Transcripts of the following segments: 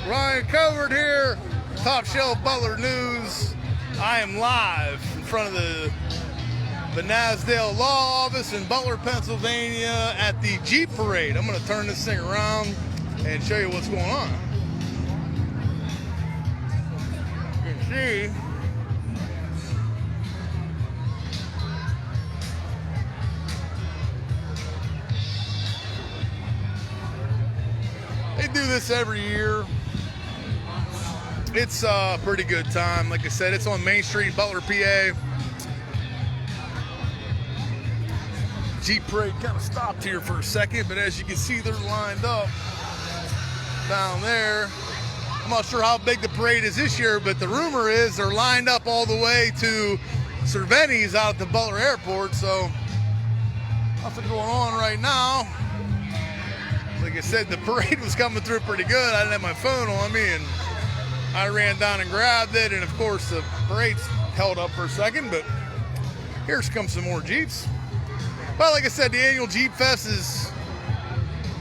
Ryan Covert here, Top Shelf Butler News. I am live in front of the Nasdale Law Office in Butler, Pennsylvania at the Jeep Parade. I'm going to turn this thing around and show you what's going on. You can see they do this every year. It's a pretty good time. Like I said, it's on Main Street, Butler, PA. Jeep Parade kind of stopped here for a second, but as you can see, they're lined up down there. I'm not sure how big the parade is this year, but the rumor is they're lined up all the way to Festivities out at the Butler Airport. So nothing going on right now. Like I said, the parade was coming through pretty good. I didn't have my phone on me, and I ran down and grabbed it, and of course the parade's held up for a second, but here comes some more Jeeps. Well, like I said, the annual Jeep Fest is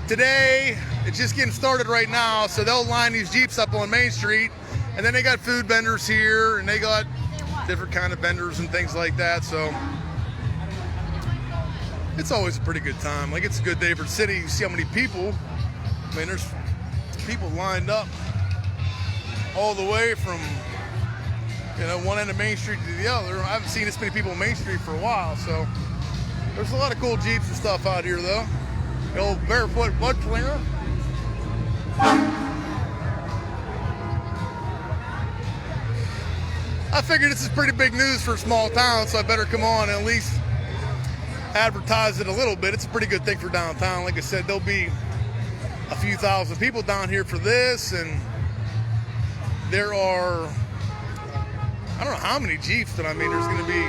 today. It's just getting started right now, so they'll line these Jeeps up on Main Street, and then they got food vendors here, and they got different kind of vendors and things like that, so it's always a pretty good time. Like, it's a good day for the city. You see how many people. I mean, there's people lined up all the way from, you know, one end of Main Street to the other. I haven't seen this many people on Main Street for a while, so there's a lot of cool Jeeps and stuff out here, though. The old barefoot mud flinger. I figured this is pretty big news for a small town, so I better come on and at least advertise it a little bit. It's a pretty good thing for downtown. Like I said, there'll be a few thousand people down here for this, and there are, I don't know how many Jeeps, but I mean, there's going to be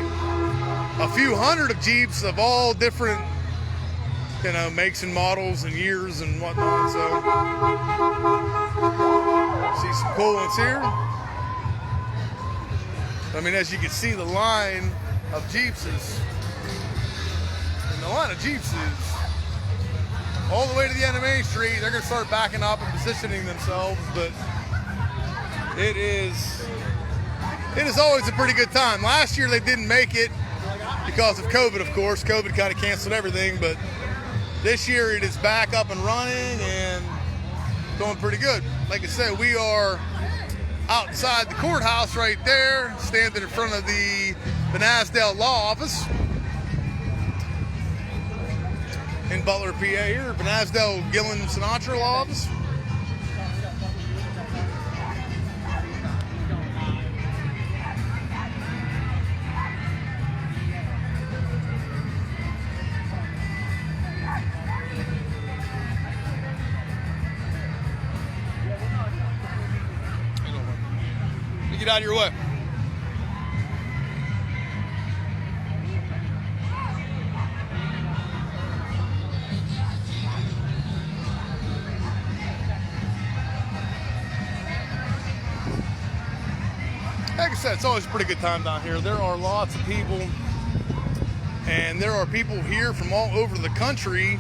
a few hundred of Jeeps of all different, you know, makes and models and years and whatnot. So, see some cool ones here. I mean, as you can see, the line of Jeeps is, and the line of Jeeps is all the way to the end of Main Street. They're going to start backing up and positioning themselves, but it is always a pretty good time. Last year they didn't make it because of COVID, of course. COVID kind of canceled everything, but this year it is back up and running and going pretty good. Like I said, we are outside the courthouse right there, standing in front of the Nasdale Law Office in Butler, PA here, Nasdale Gillen Sinatra Law Office. Get out of your way. Like I said, it's always a pretty good time down here. There are lots of people, and there are people here from all over the country.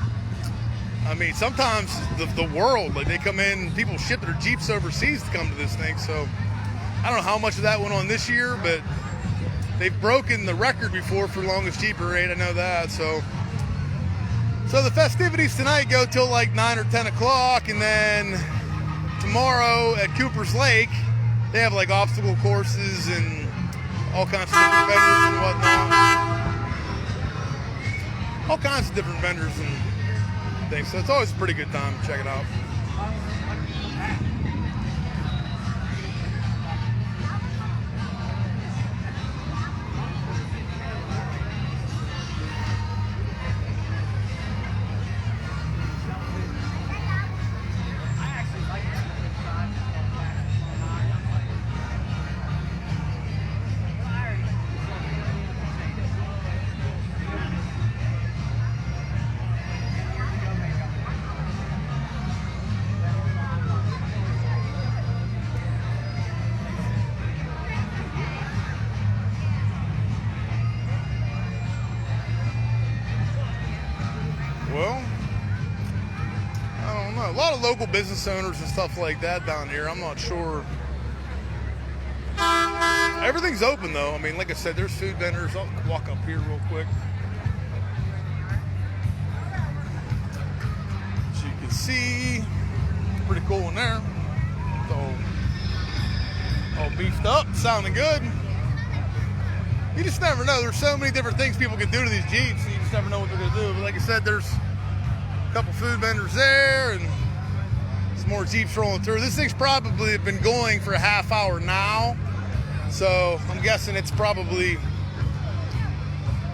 I mean, sometimes the world, like, they come in, people ship their Jeeps overseas to come to this thing, so I don't know how much of that went on this year, but they've broken the record before for longest Jeep Parade. I know that. So the festivities tonight go till like 9 or 10 o'clock, and then tomorrow at Cooper's Lake, they have like obstacle courses and all kinds of different vendors and whatnot. All kinds of different vendors and things. So it's always a pretty good time. Check it out. local business owners and stuff like that down here. I'm not sure. Everything's open though. I mean, like I said, there's food vendors. I'll walk up here real quick. As you can see, pretty cool in there. So, all beefed up, sounding good. You just never know. There's so many different things people can do to these Jeeps. You just never know what they're gonna do. But like I said, there's a couple food vendors there, and some more Jeeps rolling through. This thing's probably been going for a half hour now. So I'm guessing it's probably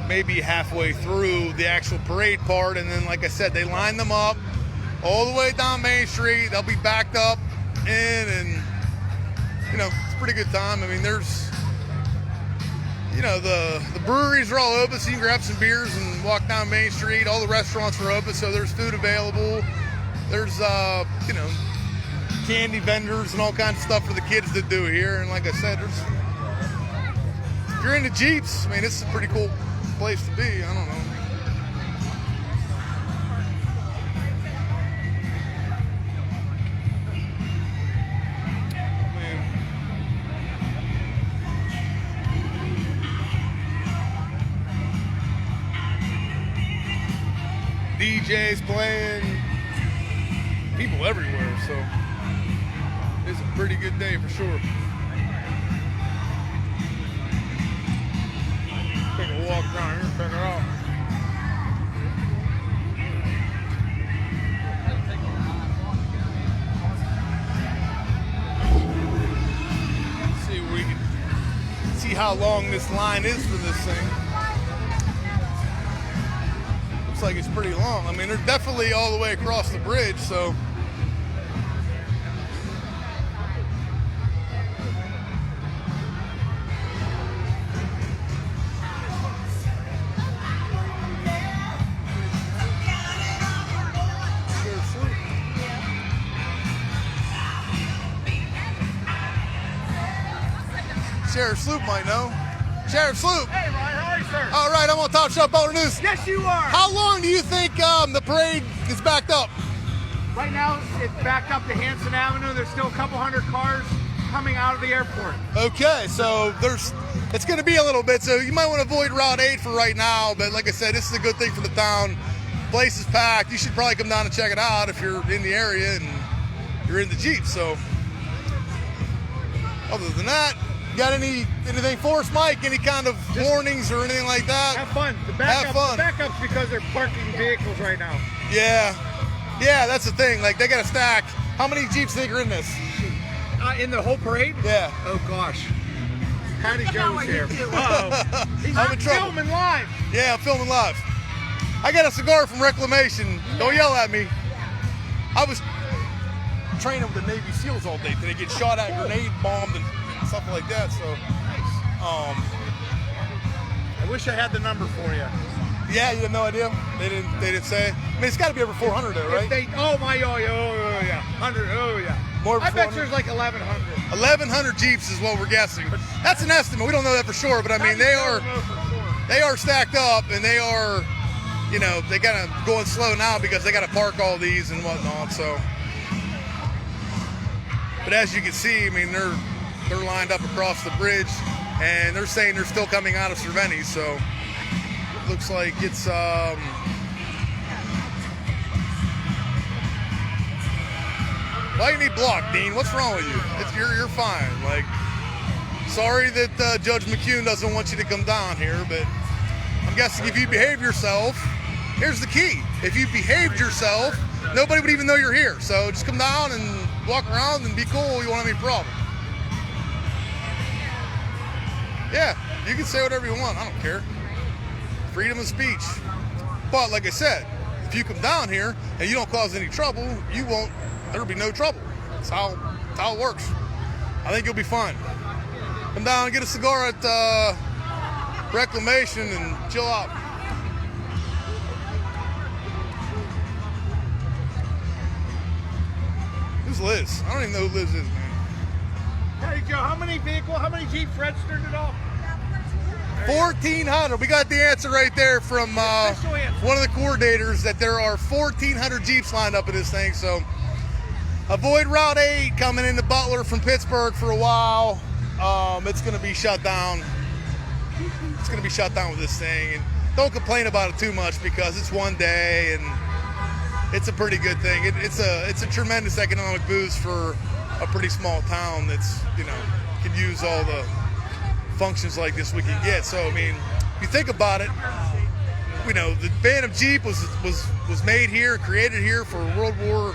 maybe halfway through the actual parade part. And then, like I said, they line them up all the way down Main Street. They'll be backed up in, and, you know, it's a pretty good time. I mean, there's, you know, the breweries are all open, so you can grab some beers and walk down Main Street. All the restaurants are open, so there's food available. There's, you know, candy vendors and all kinds of stuff for the kids to do here. And like I said, there's, if you're into Jeeps, I mean, this is a pretty cool place to be. I don't know. DJs playing, people everywhere, so it's a pretty good day for sure. Take a walk down here and check it out. See if we can see how long this line is for this thing. Looks like it's pretty long. I mean, they're definitely all the way across the bridge, so. Sheriff Sloop might know. Sheriff Sloop. Hey, Ryan, how are you, sir? All right, I'm on Top Shelf Butler News. Yes, you are. How long do you think the parade is backed up? Right now, it's backed up to Hanson Avenue. There's still a couple hundred cars coming out of the airport. Okay, so it's going to be a little bit, so you might want to avoid Route 8 for right now, but like I said, this is a good thing for the town. Place is packed. You should probably come down and check it out if you're in the area and you're in the Jeep. So, other than that, got anything for us, Mike? Any kind of warnings or anything like that? Have fun. The backup's because they're parking vehicles right now. Yeah, that's the thing. Like, they got a stack. How many Jeeps think are in this? In the whole parade? Yeah. Oh gosh. Patty Joe's here. He's I'm in trouble. filming live. Yeah, I'm filming live. I got a cigar from Reclamation. Don't yell at me. I was training with the Navy SEALs all day. They get shot at, grenade bombed, and stuff like that. So, I wish I had the number for you. Yeah, you have no idea. They didn't say. I mean, it's got to be over 400 though, right? Oh yeah, 100. Oh yeah. More. I bet there's like 1,100. 1,100 Jeeps is what we're guessing. That's an estimate. We don't know that for sure, but I mean, they are stacked up, and they are, you know, they kind of going slow now because they got to park all these and whatnot. So, but as you can see, I mean, they're lined up across the bridge, and they're saying they're still coming out of Cervini. So, looks like it's why you need block, Dean? What's wrong with you? You're fine. Like, sorry that Judge McCune doesn't want you to come down here, but I'm guessing if you behave yourself, here's the key. If you behaved yourself, nobody would even know you're here. So just come down and walk around and be cool. You won't have any problem. Yeah, you can say whatever you want. I don't care. Freedom of speech. But like I said, if you come down here and you don't cause any trouble, there'll be no trouble. That's how it works. I think you'll be fine. Come down and get a cigar at Reclamation and chill out. Who's Liz? I don't even know who Liz is, man. Hey Joe, how many Jeeps registered at all? 1,400. We got the answer right there from one of the coordinators that there are 1,400 Jeeps lined up in this thing. So avoid Route 8 coming into Butler from Pittsburgh for a while. It's going to be shut down. It's going to be shut down with this thing. And don't complain about it too much because it's one day and it's a pretty good thing. It's a tremendous economic boost for a pretty small town that's, you know, can use all the functions like this we can get. So, I mean, if you think about it, you know, the Phantom Jeep was made here, created here for World War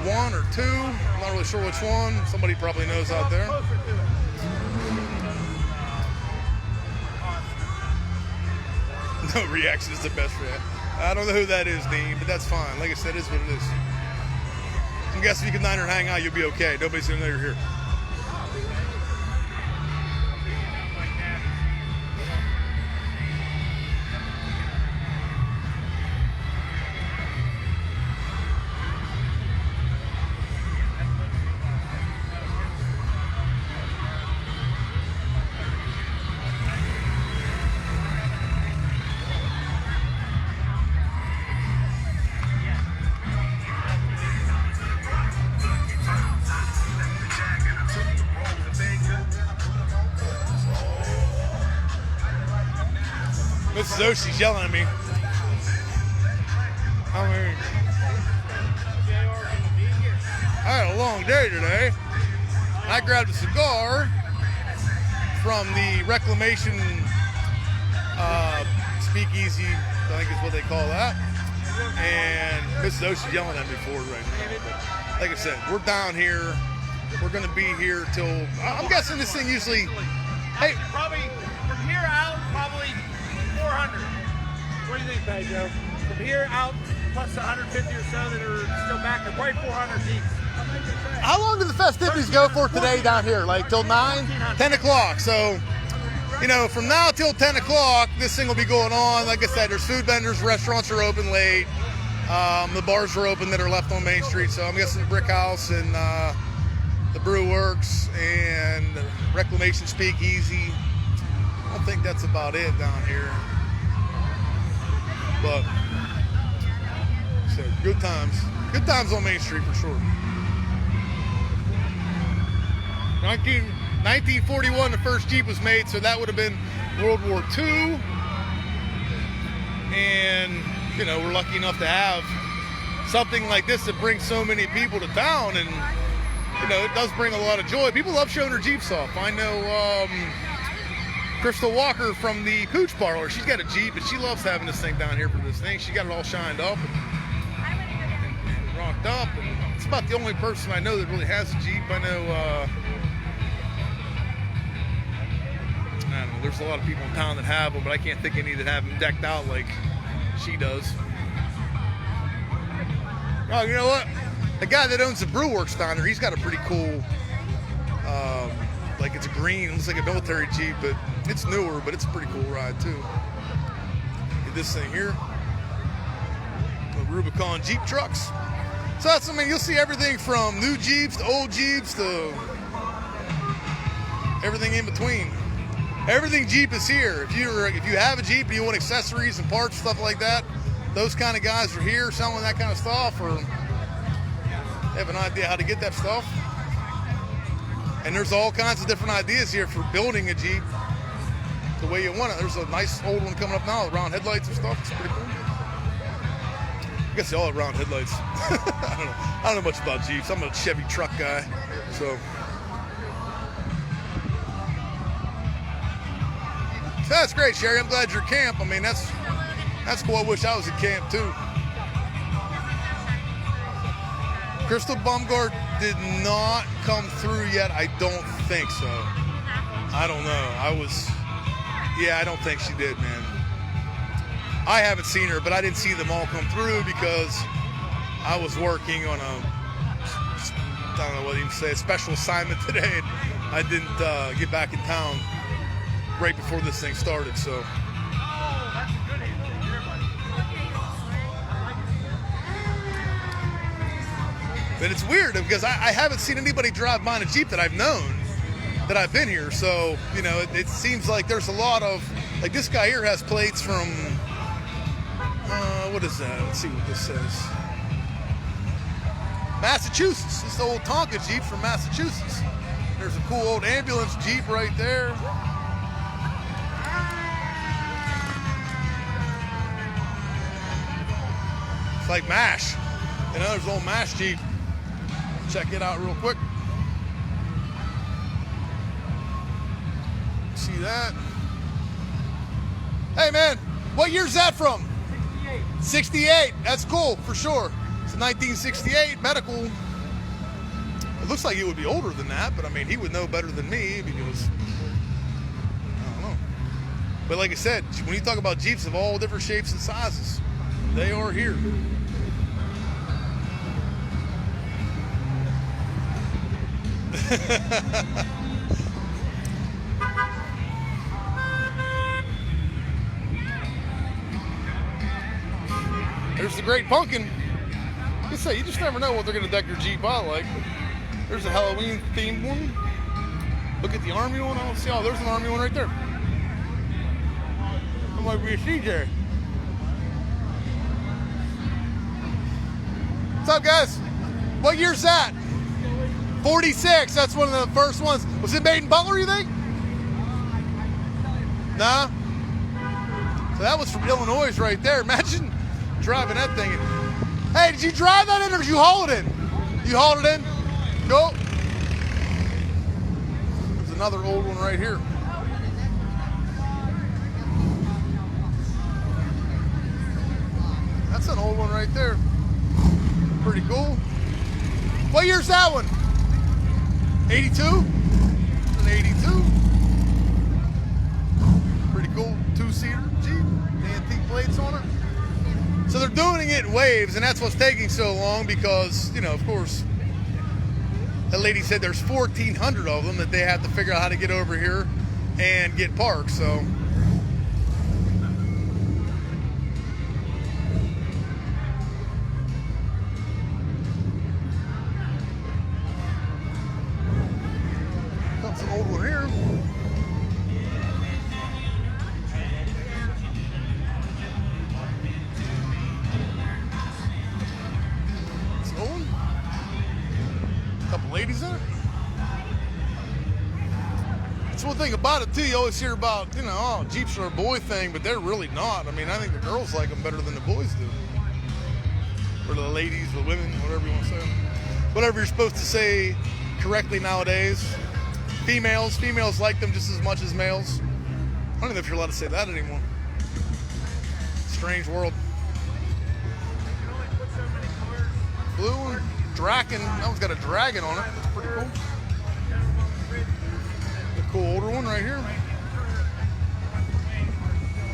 I or II. I'm not really sure which one. Somebody probably knows out there. No reaction is the best reaction. I don't know who that is, Dean, but that's fine. Like I said, it is what it is. I'm guessing if you can dine or hang out, you'll be okay. Nobody's gonna know you're here. Mrs. Oshie's yelling at me. I mean, I had a long day today. I grabbed a cigar from the Reclamation Speakeasy, I think is what they call that. And Mrs. Oshie's yelling at me for it right now. But like I said, we're down here. We're going to be here till, I'm guessing this thing usually, hey. Probably from here out, probably 400. What do you think, Pedro? From here out, plus the 150 or so that are still back there, probably 400 deep. How long do the festivities go for today down here? Like till 9? 10 o'clock. So, you know, from now till 10 o'clock, this thing will be going on. Like I said, there's food vendors, restaurants are open late. The bars are open that are left on Main Street. So I'm guessing the Brick House and the Brew Works and the Reclamation Speakeasy. I don't think that's about it down here. But, so good times. Good times on Main Street for sure. 1941, the first Jeep was made, so that would have been World War II. And, you know, we're lucky enough to have something like this that brings so many people to town. And, you know, it does bring a lot of joy. People love showing their Jeeps off. I know Crystal Walker from the Pooch Parlor. She's got a Jeep, and she loves having this thing down here for this thing. She got it all shined up and rocked up. And it's about the only person I know that really has a Jeep. I know, I don't know, there's a lot of people in town that have them, but I can't think of any that have them decked out like she does. Oh, you know what? The guy that owns the Brew Works down there, he's got a pretty cool, like it's a green, it looks like a military Jeep, but it's newer, but it's a pretty cool ride too. Get this thing here, the Rubicon Jeep trucks. So that's, I mean, you'll see everything from new Jeeps to old Jeeps to everything in between. Everything Jeep is here. If you have a Jeep and you want accessories and parts, stuff like that, those kind of guys are here selling that kind of stuff, or they have an idea how to get that stuff. And there's all kinds of different ideas here for building a Jeep the way you want it. There's a nice old one coming up now with round headlights and stuff. It's pretty cool. I guess they all have round headlights. I don't know much about Jeeps. I'm a Chevy truck guy, so. So that's great, Sherry. I'm glad you're at camp. I mean, that's cool. I wish I was at camp too. Crystal Baumgart did not come through yet. I don't think so. I don't know. I don't think she did, man. I haven't seen her, but I didn't see them all come through because I was working on I don't know what you say, a special assignment today, and I didn't get back in town right before this thing started, so. Oh, that's a good answer here, buddy. But it's weird because I haven't seen anybody drive by in a Jeep that I've known that I've been here. So, you know, it seems like there's a lot of, like this guy here has plates from, what is that? Let's see what this says. Massachusetts. This is the old Tonka Jeep from Massachusetts. There's a cool old ambulance Jeep right there. It's like MASH. You know, there's an old MASH Jeep. Check it out real quick. See that? Hey man, what year's that from? 68. 68. That's cool for sure. It's a 1968 medical. It looks like it would be older than that, but I mean, he would know better than me because I don't know. But like I said, when you talk about Jeeps of all different shapes and sizes, they are here. There's the Great Pumpkin. You say, you just never know what they're going to deck your Jeep out like. There's a Halloween themed one. Look at the Army one. I don't see. Oh, there's an Army one right there. That might be a CJ. What's up, guys? What year's that? 46. That's one of the first ones. Was it made in Butler, you think? Nah. So that was from Illinois right there. Imagine driving that thing. Hey, did you drive that in or did you haul it in? You hauled it in? Go. There's another old one right here. That's an old one right there. Pretty cool. What year's that one? 82? An 82. Pretty cool two-seater Jeep. The antique plates on it. So they're doing it in waves, and that's what's taking so long because, you know, of course, that lady said there's 1,400 of them that they have to figure out how to get over here and get parked, so. That's an old one here. Ladies in it. That's one thing about it too. You always hear about, you know, oh, Jeeps are a boy thing, but they're really not. I mean, I think the girls like them better than the boys do. Or the ladies, the women, whatever you want to say. Whatever you're supposed to say correctly nowadays. Females like them just as much as males. I don't even know if you're allowed to say that anymore. Strange world. Blue one. Draken, that one's got a dragon on it. That's pretty cool. A cool older one right here.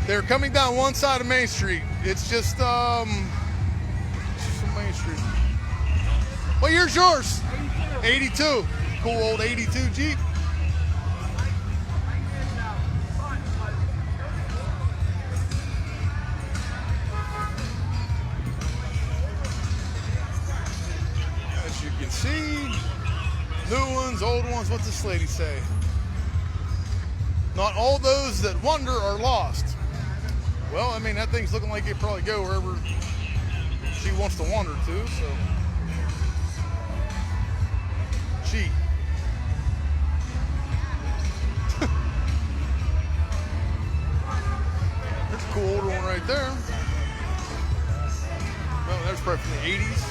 They're coming down one side of Main Street. It's just Main Street. What year's yours? 82. Cool old 82 Jeep. You can see new ones, old ones. What's this lady say? Not all those that wander are lost. Well, I mean, that thing's looking like it probably go wherever she wants to wander to, so. She. There's a cool older one right there. Well, that's probably from the 80s.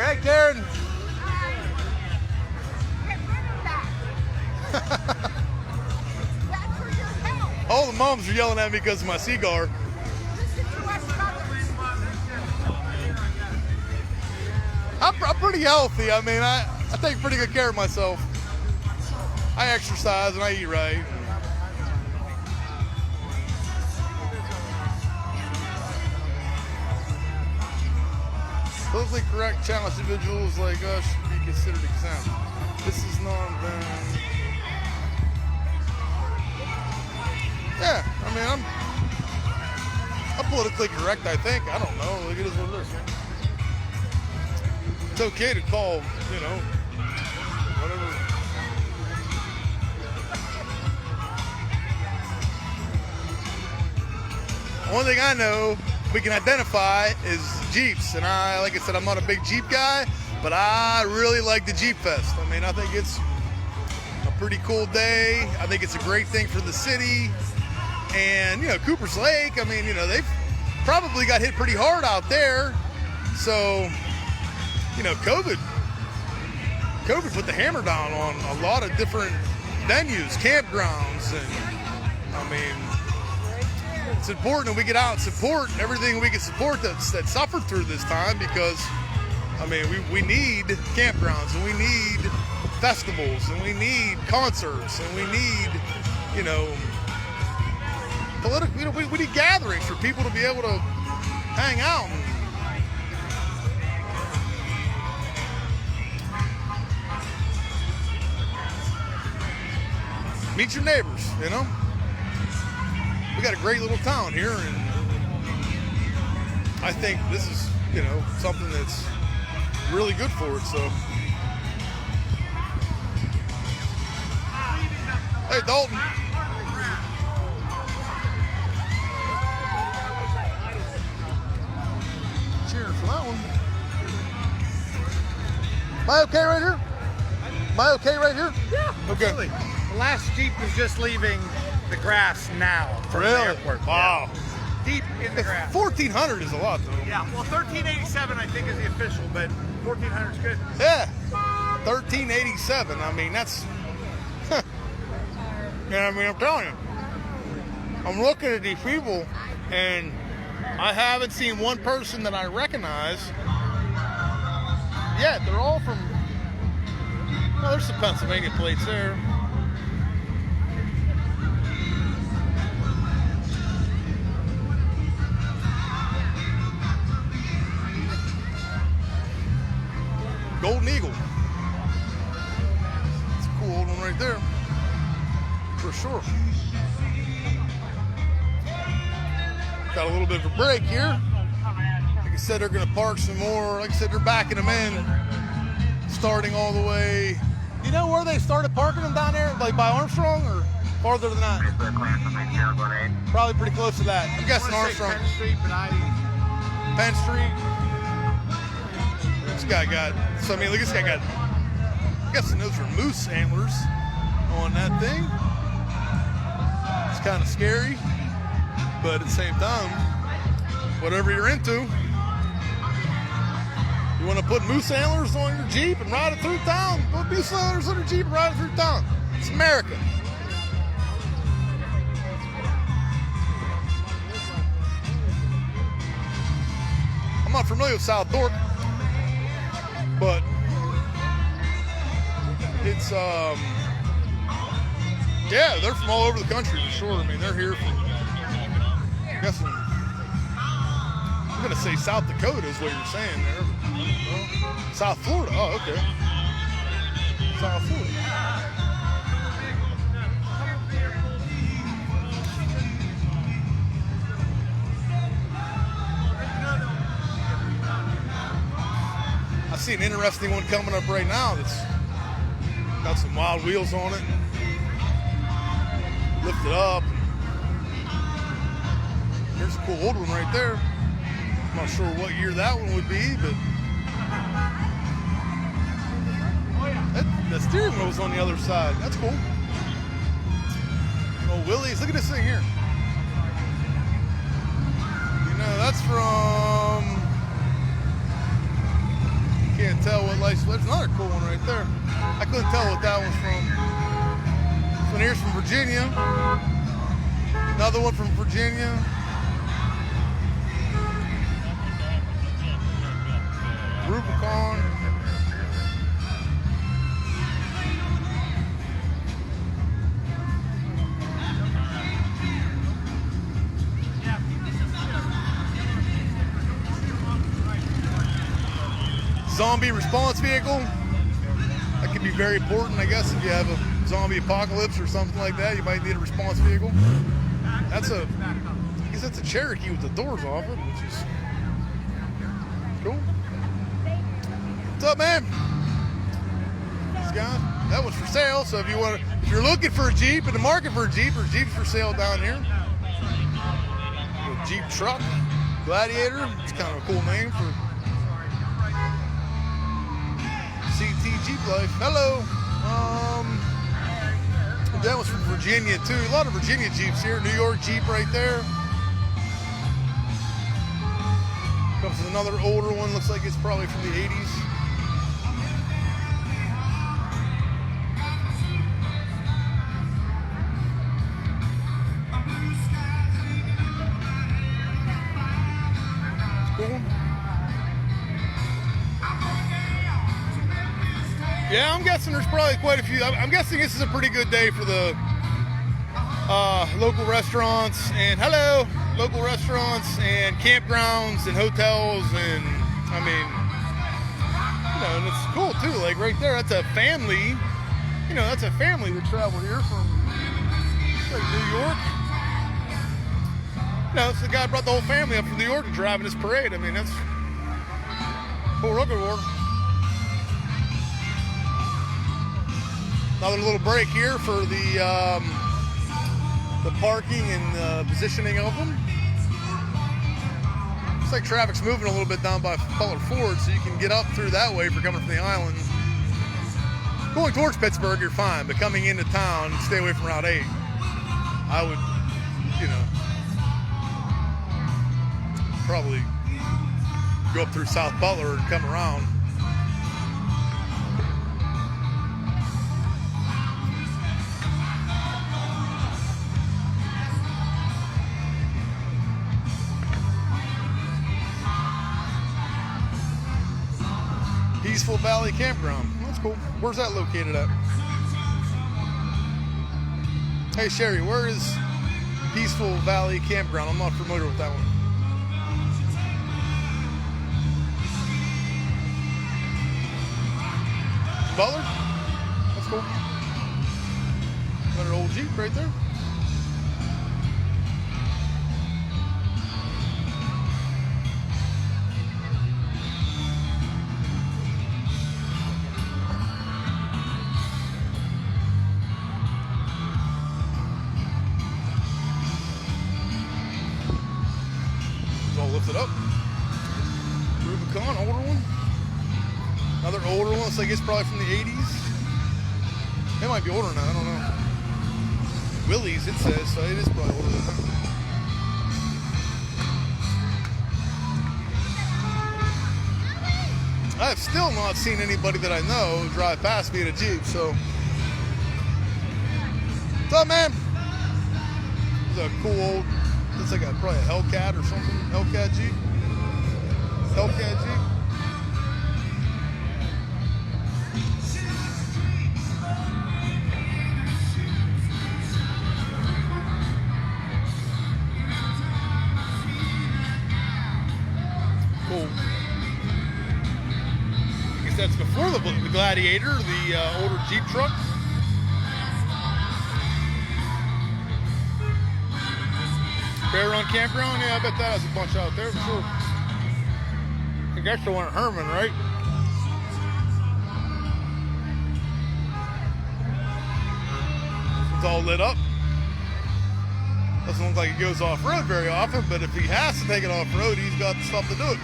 Hey, Karen. All the moms are yelling at me because of my cigar. I'm pretty healthy. I mean, I take pretty good care of myself. I exercise and I eat right. Politically correct challenged individuals like us should be considered exempt. This is non-ban. Yeah, I mean, I'm politically correct, I think. I don't know. Look, it is what it is. It's okay to call, you know, whatever One thing I know we can identify is Jeeps. And like I said, I'm not a big Jeep guy, but I really like the Jeep Fest. I mean, I think it's a pretty cool day. I think it's a great thing for the city. And, you know, Cooper's Lake, I mean, you know, they've probably got hit pretty hard out there. So, you know, COVID put the hammer down on a lot of different venues, campgrounds, and I mean, it's important that we get out and support everything we can support that suffered through this time, because I mean, we need campgrounds, and we need festivals, and we need concerts, and we need, you know, political, you know, we need gatherings for people to be able to hang out and meet your neighbors, you know? We got a great little town here, and I think this is, you know, something that's really good for it, so. Hey, Dalton. Cheering for that one. Am I okay right here? Am I okay right here? Yeah, okay. Absolutely. The last Jeep is just leaving the grass now from the airport. Wow. Yeah. Deep in the grass. 1,400 is a lot, though. Yeah, well, 1387 I think is the official, but 1,400 is good. Yeah, 1387. I mean, that's. Yeah, I mean, I'm telling you, I'm looking at these people, and I haven't seen one person that I recognize. Yeah, they're all from. Oh, there's some Pennsylvania plates there. Golden Eagle. It's a cool old one right there. For sure. Got a little bit of a break here. Like I said, they're going to park some more. Like I said, they're backing them in. Starting all the way. You know where they started parking them down there? Like by Armstrong or farther than that? Probably pretty close to that. I'm guessing Armstrong. Penn Street, but Penn Street. This guy got, so I mean, look, this guy got, I'm guessing those are moose antlers on that thing. It's kind of scary, but at the same time, whatever you're into, you want to put moose antlers on your Jeep and ride it through town? Put moose antlers on your Jeep and ride it through town. It's America. I'm not familiar with South Dork, but it's, yeah, they're from all over the country for sure. I mean, they're here from, I'm guessing, I'm going to say South Dakota is what you're saying there. Well, South Florida. Oh, okay. South Florida. I see an interesting one coming up right now that's got some wild wheels on it. Lift it up. There's a cool old one right there. I'm not sure what year that one would be, but the steering wheel's on the other side. That's cool. Oh, Willie's. Look at this thing here. You know, that's from, can't tell what license. There's another cool one right there. I couldn't tell what that one's from. This one here's from Virginia. Another one from Virginia. Rubicon. Zombie response vehicle. That could be very important, I guess, if you have a zombie apocalypse or something like that. You might need a response vehicle. That's a, I guess that's a Cherokee with the doors off it, which is cool. What's up, man? Scott, that was for sale. So if you want, if you're looking for a Jeep in the market for a Jeep, there's Jeeps for sale down here. Jeep truck, Gladiator. It's kind of a cool name for CT Jeep Life. Hello. That was from Virginia too. A lot of Virginia Jeeps here. New York Jeep right there. Comes with another older one. Looks like it's probably from the 80s. Cool. Yeah, I'm guessing there's probably quite a few. I'm guessing this is a pretty good day for the local restaurants and local restaurants and campgrounds and hotels, and I mean, and it's cool too. Like right there, that's a family. That's a family that traveled here from like New York. So the guy brought the whole family up from New York to drive in his parade. I mean, that's cool. Record war. Another little break here for the parking and positioning of them. Looks like traffic's moving a little bit down by Butler Ford, so you can get up through that way if you're coming from the island. Going towards Pittsburgh, you're fine, but coming into town, stay away from Route 8. I would, probably go up through South Butler and come around. Peaceful Valley Campground. That's cool. Where's that located at? Hey Sherry, where is Peaceful Valley Campground? I'm not familiar with that one. Butler? That's cool. Another old Jeep right there. Lift it up. Rubicon, older one. Another older one. Looks like it's probably from the 80s. It might be older than that. I don't know. Willie's, it says, so it is probably older than that. I have still not seen anybody that I know drive past me in a Jeep, so. What's up, man? This is a cool old. It's like probably a Hellcat or something. Hellcat Jeep. Hellcat Jeep. Cool. I guess that's before the Gladiator, the older Jeep truck. Bear Run Campground? Yeah, I bet that has a bunch out there for sure. I think that's the one at Herman, right? It's all lit up. Doesn't look like it goes off-road very often, but if he has to take it off-road, he's got the stuff to do it.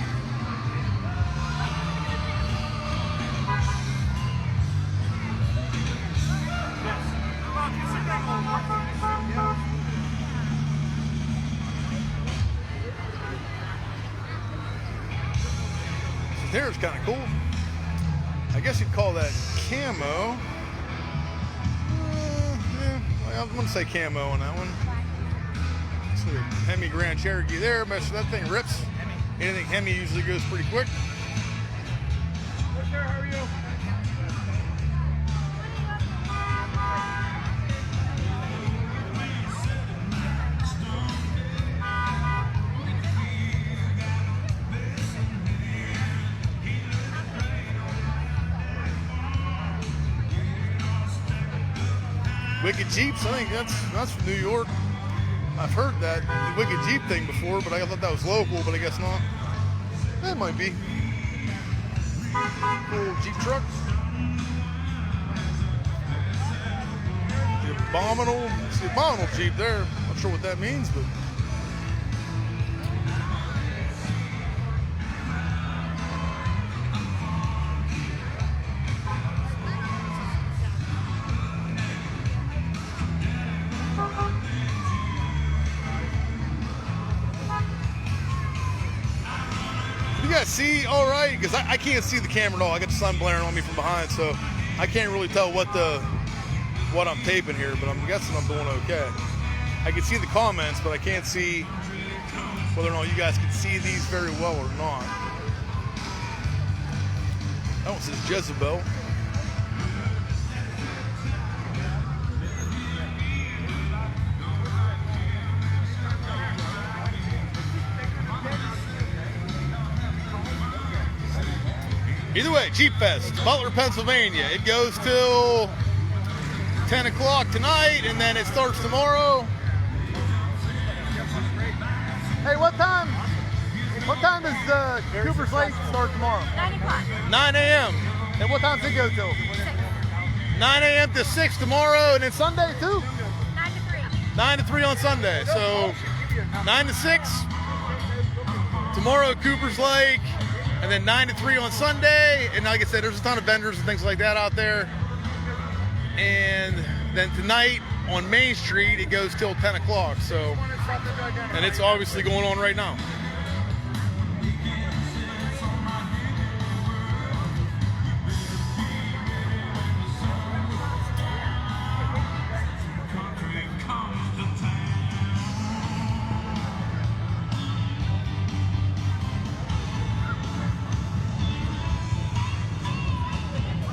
There is kind of cool. I guess you'd call that camo. Yeah, I'm going to say camo on that one. So Hemi Grand Cherokee there. But that thing rips. Anything Hemi usually goes pretty quick. How are you? Wicked Jeeps, I think that's from New York. I've heard that the Wicked Jeep thing before, but I thought that was local, but I guess not. That might be. Cool Jeep truck. The abominable Jeep there. Not sure what that means, but see all right because I can't see the camera at all. I got the sun blaring on me from behind, so I can't really tell what I'm taping here, but I'm guessing I'm doing okay. I can see the comments, but I can't see whether or not you guys can see these very well or not. That one says Jezebel. Either way, Jeep Fest, Butler, Pennsylvania. It goes till 10 o'clock tonight, and then it starts tomorrow. Hey, what time? What time does Cooper's Lake start tomorrow? 9 o'clock. 9 a.m. And what time does it go till? 6. 9 a.m. to 6 tomorrow, and then Sunday too? 9 to 3. 9 to 3 on Sunday. So 9 to 6 tomorrow at Cooper's Lake, and then 9 to 3 on Sunday. And like I said, there's a ton of vendors and things like that out there. And then tonight on Main Street, it goes till 10 o'clock. So, and it's obviously going on right now.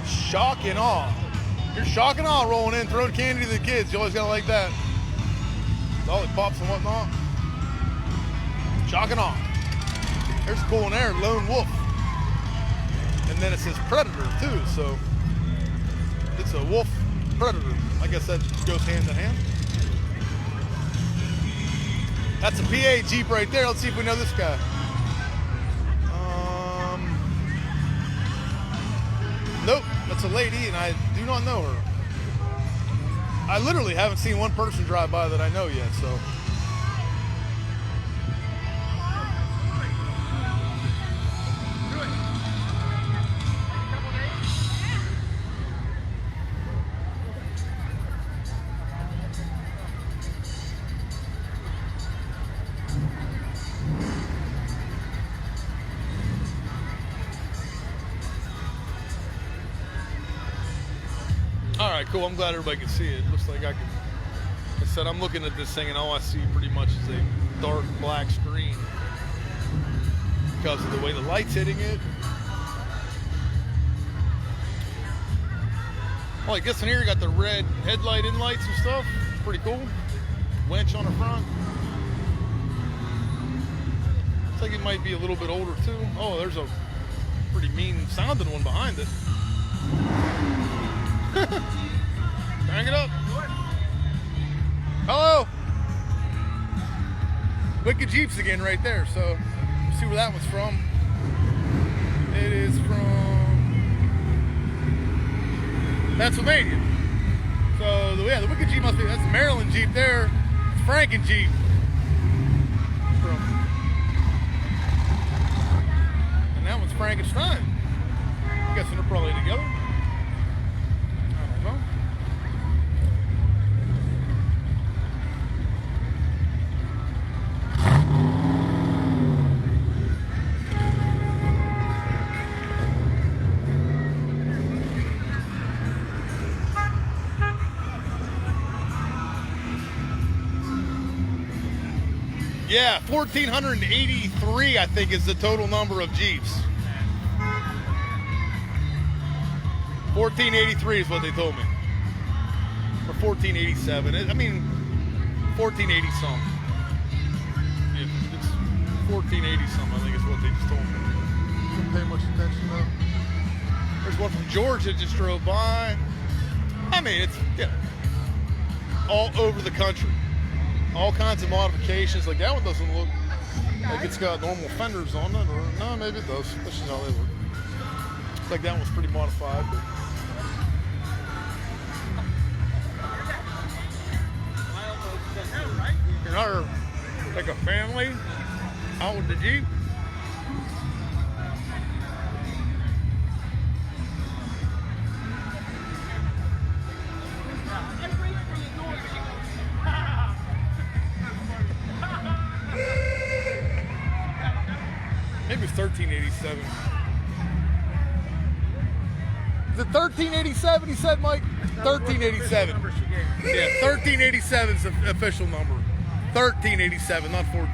Shock and awe. You're shock and awe rolling in, throwing candy to the kids. You always gotta like that. Lollipops and whatnot. Shock and awe. There's a cool one there, Lone Wolf. And then it says Predator too, so it's a wolf predator. I guess that goes hand in hand. That's a PA Jeep right there. Let's see if we know this guy. Nope, that's a lady, and I do not know her. I literally haven't seen one person drive by that I know yet, so. All right, cool. I'm glad everybody can see it. Looks like I said, I'm looking at this thing and all I see pretty much is a dark black screen because of the way the light's hitting it. Well, I guess in here you got the red headlight inlights and stuff. Pretty cool. Winch on the front. Looks like it might be a little bit older too. Oh, there's a pretty mean sounding one behind it. Crank it up. Hello. Wicked Jeeps again right there. So let's see where that one's from. It is from Pennsylvania. So the Wicked Jeep must be, that's the Maryland Jeep there. It's Franken Jeep. And that one's Frankenstein. I'm guessing they're probably together. Yeah, 1,483, I think, is the total number of Jeeps. 1,483 is what they told me. Or 1,487. I mean, 1,480 some. Yeah, it's 1,480 some, I think is what they just told me. Didn't pay much attention though. There's one from Georgia just drove by. I mean, it's all over the country. All kinds of modifications. Like that one doesn't look like it's got normal fenders on it, or no, maybe it does. That's just how they look. Looks like that one's pretty modified. But you're not like a family out with the Jeep. Maybe is 1387. Is it 1387 he said, Mike? 1387. Yeah, 1387 is the official number. 1387, not 14.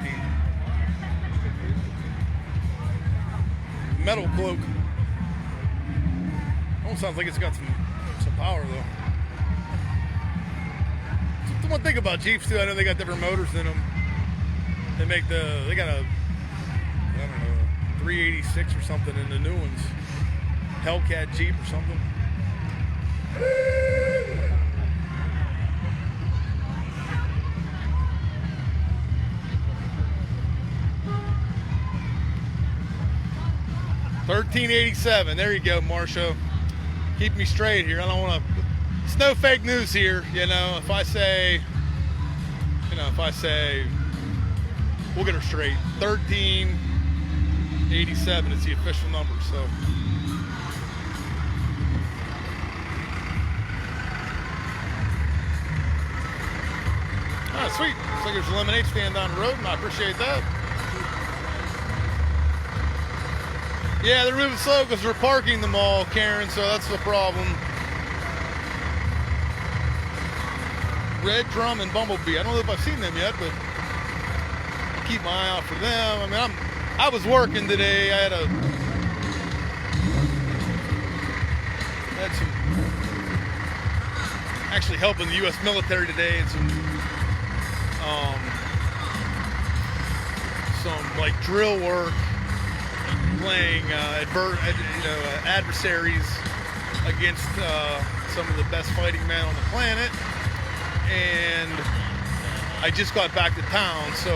Metal cloak. Almost sounds like it's got some power though. The one thing about Jeeps too, I know they got different motors in them. They got a, I don't know, 386 or something in the new ones. Hellcat Jeep or something. $13.87. There you go, Marshall. Keep me straight here. I don't want to. It's no fake news here, you know. If I say, we'll get her straight. 1387 is the official number. So. Oh, sweet. Looks like there's a lemonade stand down the road, and I appreciate that. Yeah, they're moving slow because we're parking them all, Karen, so that's the problem. Red Drum and Bumblebee. I don't know if I've seen them yet, but I'll keep my eye out for them. I mean, I was working today. I had some actually helping the U.S. military today and some like drill work, playing adversaries against some of the best fighting men on the planet. And I just got back to town, so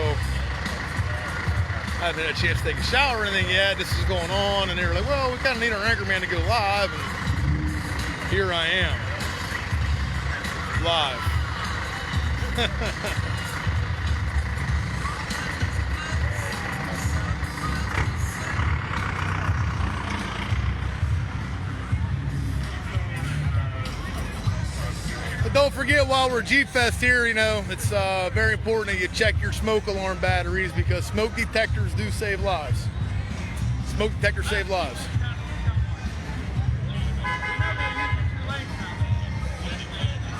I haven't had a chance to take a shower or anything yet. This is going on, and they were like, well, we kind of need our anchorman to go live, and here I am, live. Don't forget, while we're Jeep Fest here, you know, it's very important that you check your smoke alarm batteries because smoke detectors do save lives. Smoke detectors save lives.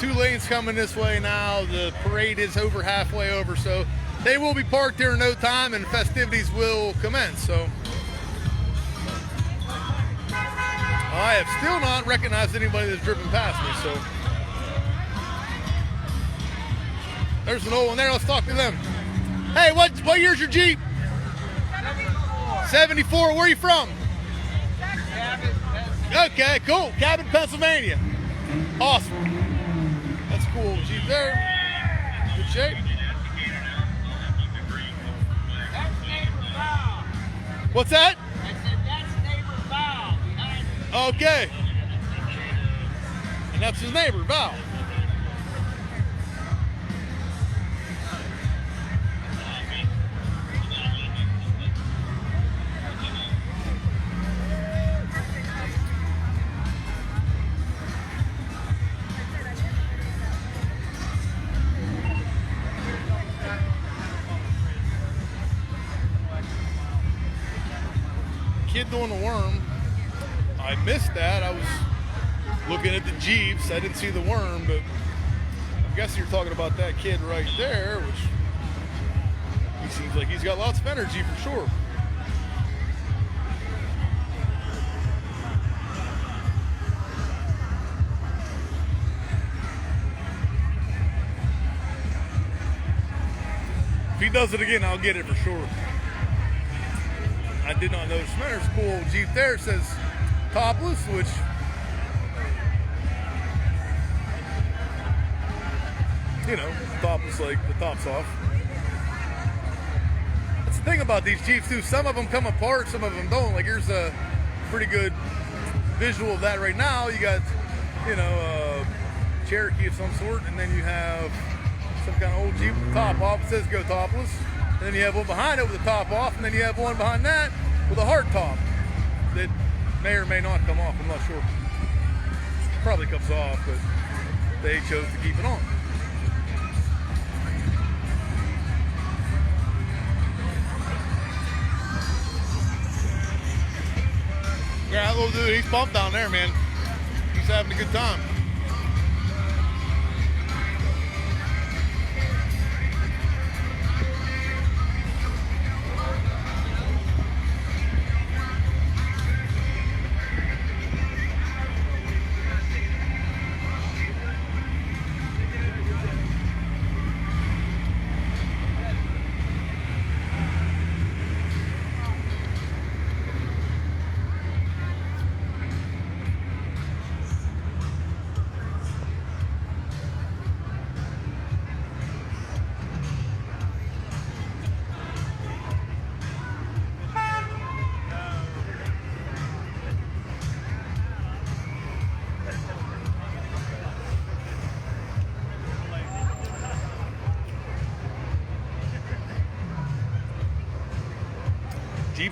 Two lanes coming this way now. The parade is over halfway over, so they will be parked here in no time and festivities will commence. So I have still not recognized anybody that's driven past me, so. There's an old one there. Let's talk to them. Hey, what year's your Jeep? 74. Where are you from? Okay, cool. Cabot, Pennsylvania. Awesome. That's cool. Jeep there. Good shape. What's that? I said that's neighbor Val behind me. Okay. And that's his neighbor, Val. Kid doing the worm. I missed that. I was looking at the Jeeps. I didn't see the worm, but I guess you're talking about that kid right there, which he seems like he's got lots of energy for sure. If he does it again, I'll get it for sure. I did not notice. There's a cool Jeep there. It says topless, which you know, topless, like the top's off. That's the thing about these Jeeps too. Some of them come apart, some of them don't. Like here's a pretty good visual of that right now. You got, you know, a Cherokee of some sort, and then you have some kind of old Jeep with the top off. It says go topless. And then you have one behind it with the top off, and then you have one behind that with a hard top that may or may not come off. I'm not sure. Probably comes off, but they chose to keep it on. Little dude, he's pumped down there, man. He's having a good time.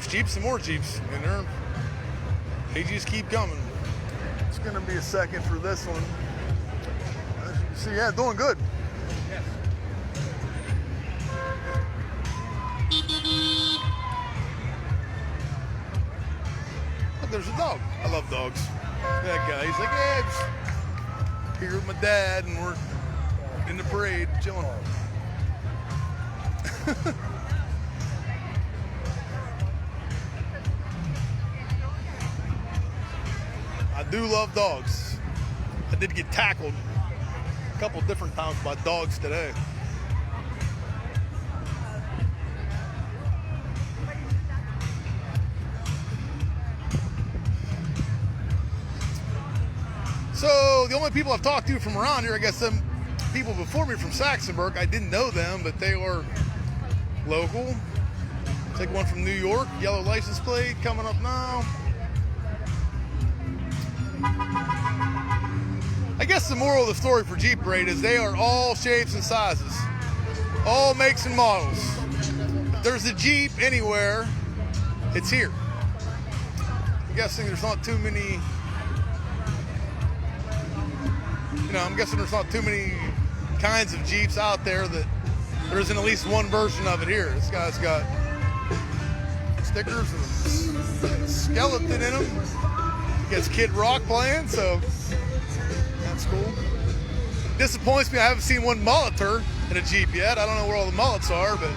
Jeeps, some more Jeeps, and they just keep coming. It's gonna be a second for this one. As you can see, yeah, doing good. Yes. Look, there's a dog. I love dogs. That guy, he's like, yeah, just here with my dad, and we're in the parade, chilling. I do love dogs. I did get tackled a couple different times by dogs today. So the only people I've talked to from around here, I guess some people before me from Saxonburg, I didn't know them, but they were local. Take one from New York, yellow license plate, coming up now. I guess the moral of the story for Jeep Parade is they are all shapes and sizes, all makes and models. If there's a Jeep anywhere, it's here. I'm guessing there's not too many, I'm guessing there's not too many kinds of Jeeps out there that there isn't at least one version of it here. This guy's got stickers and a skeleton in them. He gets Kid Rock playing, so that's cool. Disappoints me I haven't seen one mulleter in a Jeep yet. I don't know where all the mullets are, but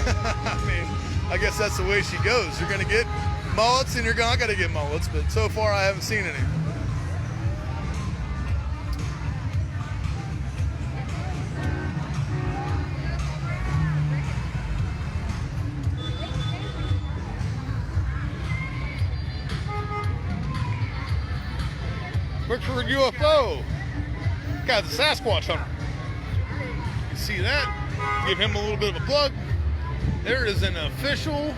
I mean, I guess that's the way she goes. You're gonna get mullets and you're not gonna get mullets, but so far I haven't seen any. Look for a UFO. Guy's a Sasquatch hunter. You see that? Give him a little bit of a plug. There is an official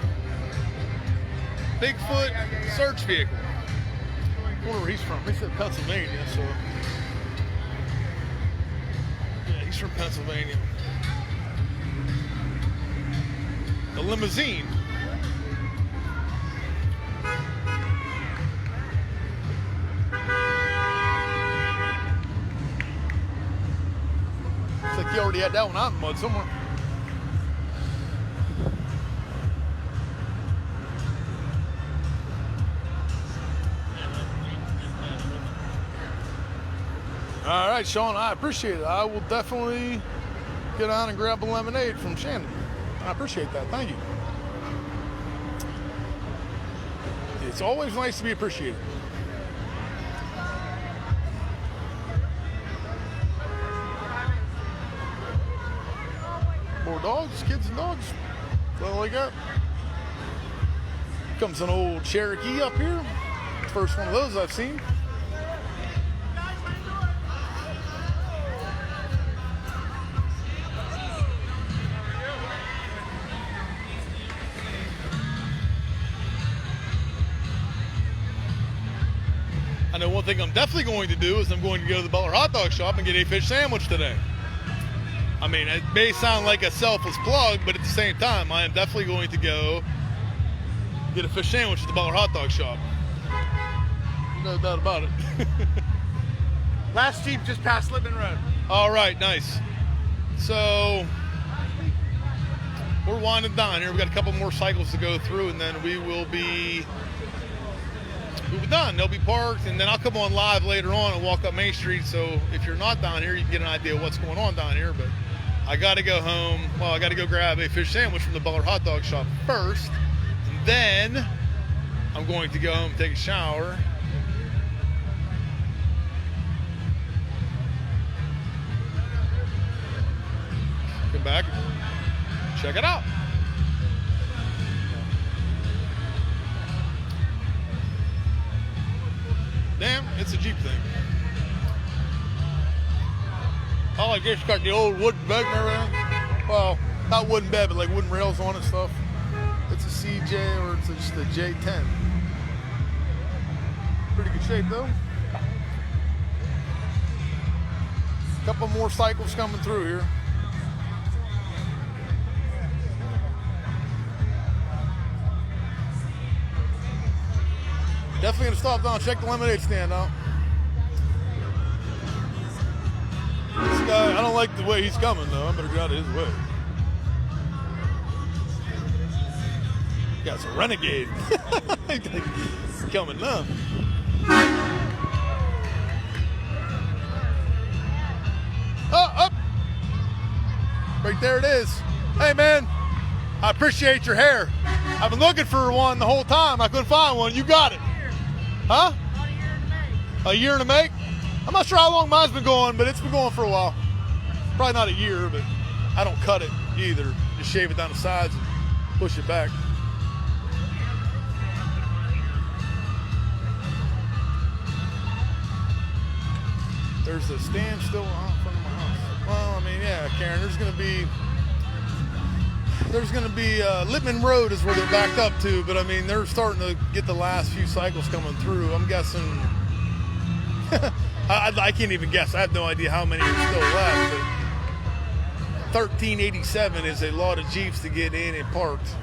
Bigfoot search vehicle. I wonder where he's from. He said Pennsylvania, so. Yeah, he's from Pennsylvania. The limousine. Looks like you already had that one out in the mud somewhere. All right, Sean, I appreciate it. I will definitely get on and grab a lemonade from Shannon. I appreciate that. Thank you. It's always nice to be appreciated. More dogs, kids and dogs. That's all I got. Comes an old Cherokee up here. First one of those I've seen. I know one thing I'm definitely going to do is I'm going to go to the Butler hot dog shop and get a fish sandwich today. I mean, it may sound like a selfless plug, but at the same time, I am definitely going to go get a fish sandwich at the Butler hot dog shop. No doubt about it. Last Jeep just passed Lippman Road. All right, nice. So we're winding down here. We've got a couple more cycles to go through, and then we will be we'll be done. They'll be parked, and then I'll come on live later on and walk up Main Street. So if you're not down here, you can get an idea of what's going on down here. But I got to go home. Well, I got to go grab a fish sandwich from the Butler hot dog shop first. And then I'm going to go home and take a shower. Come back and check it out. Damn, it's a Jeep thing. Oh, I guess it's got the old wooden bed and everything. Well, not wooden bed, but like wooden rails on it and stuff. It's a CJ or it's just a J10. Pretty good shape though. Couple more cycles coming through here. Definitely gonna stop down and check the lemonade stand out. This guy, I don't like the way he's coming though. I better get out of his way. Guy's a renegade. He's coming now. Oh, up! Right there it is. Hey man, I appreciate your hair. I've been looking for one the whole time. I couldn't find one. You got it. Huh? A year and a make? I'm not sure how long mine's been going, but it's been going for a while. Probably not a year, but I don't cut it either. Just shave it down the sides and push it back. There's a stand still in front of my house. Well, I mean, yeah, Karen, there's gonna be Lippman Road is where they're backed up to, but I mean, they're starting to get the last few cycles coming through. I'm guessing, I can't even guess. I have no idea how many are still left, but 1387 is a lot of Jeeps to get in and parked.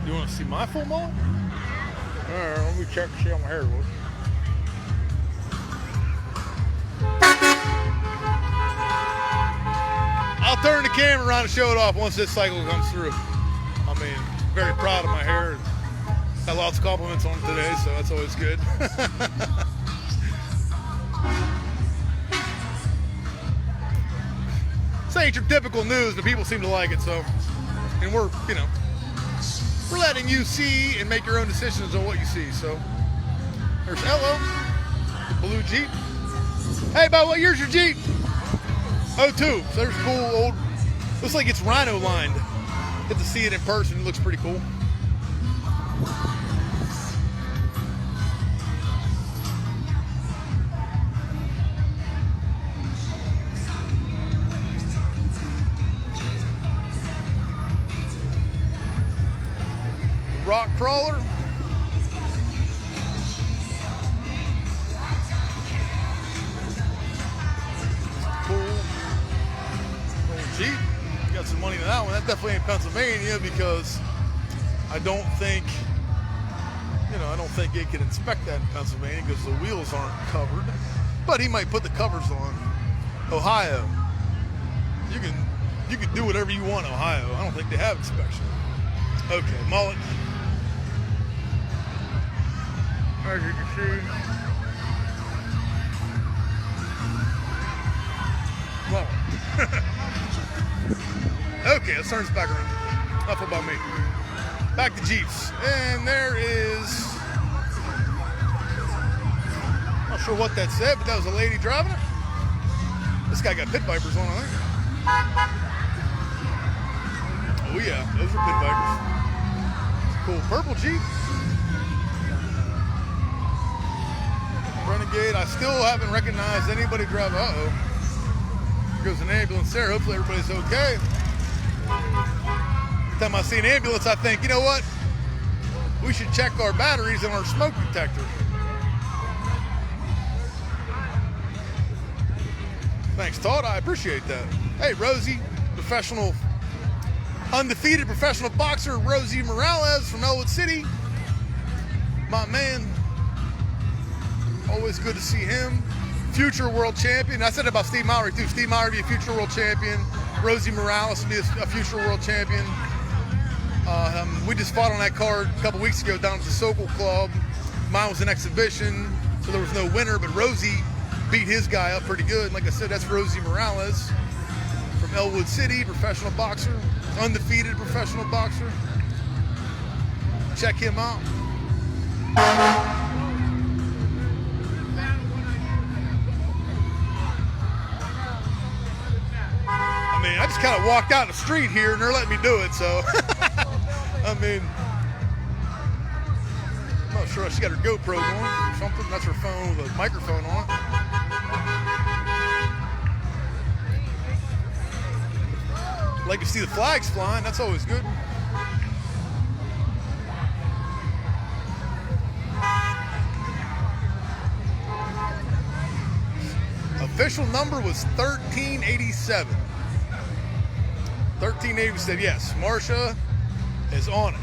You want to see my full mullet? All right, let me check to see how my hair looks. I'll turn the camera around and show it off once this cycle comes through. I mean, very proud of my hair. Got lots of compliments on it today, so that's always good. This ain't your typical news, but people seem to like it, so. And we're letting you see and make your own decisions on what you see, so. There's Elo, the blue Jeep. Hey, bud, what year's your Jeep? 02, so there's cool old, looks like it's rhino lined. Get to see it in person, it looks pretty cool. Rock crawler. Jeep, got some money in that one. That definitely ain't Pennsylvania because I don't think it can inspect that in Pennsylvania because the wheels aren't covered. But he might put the covers on. Ohio, you can do whatever you want. Ohio, I don't think they have inspection. Okay, mullet. As you can see, mullet. Okay, let's turn this back around. Enough about me. Back to Jeeps. And there is, not sure what that said, but that was a lady driving it. This guy got pit vipers on, I think. Oh yeah, those are pit vipers. Cool purple Jeep. Renegade. I still haven't recognized anybody drive. Uh-oh. There goes an ambulance there. Hopefully everybody's okay. Every time I see an ambulance, I think, you know what? We should check our batteries and our smoke detector. Thanks, Todd. I appreciate that. Hey, Rosie, undefeated professional boxer Rosie Morales from Elwood City. My man. Always good to see him. Future world champion. I said about Steve Mowry too. Steve Mowry be a future world champion. Rosie Morales will be a future world champion. We just fought on that card a couple weeks ago down at the Sokol Club. Mine was an exhibition, so there was no winner, but Rosie beat his guy up pretty good. And like I said, that's Rosie Morales from Elwood City, professional boxer, undefeated professional boxer. Check him out. I mean, I just kind of walked out the street here and they're letting me do it, so. I mean, I'm not sure. She got her GoPro going or something. That's her phone with a microphone on it. Like to see the flags flying. That's always good. Official number was 1387. 1387, yes. Marsha is on it.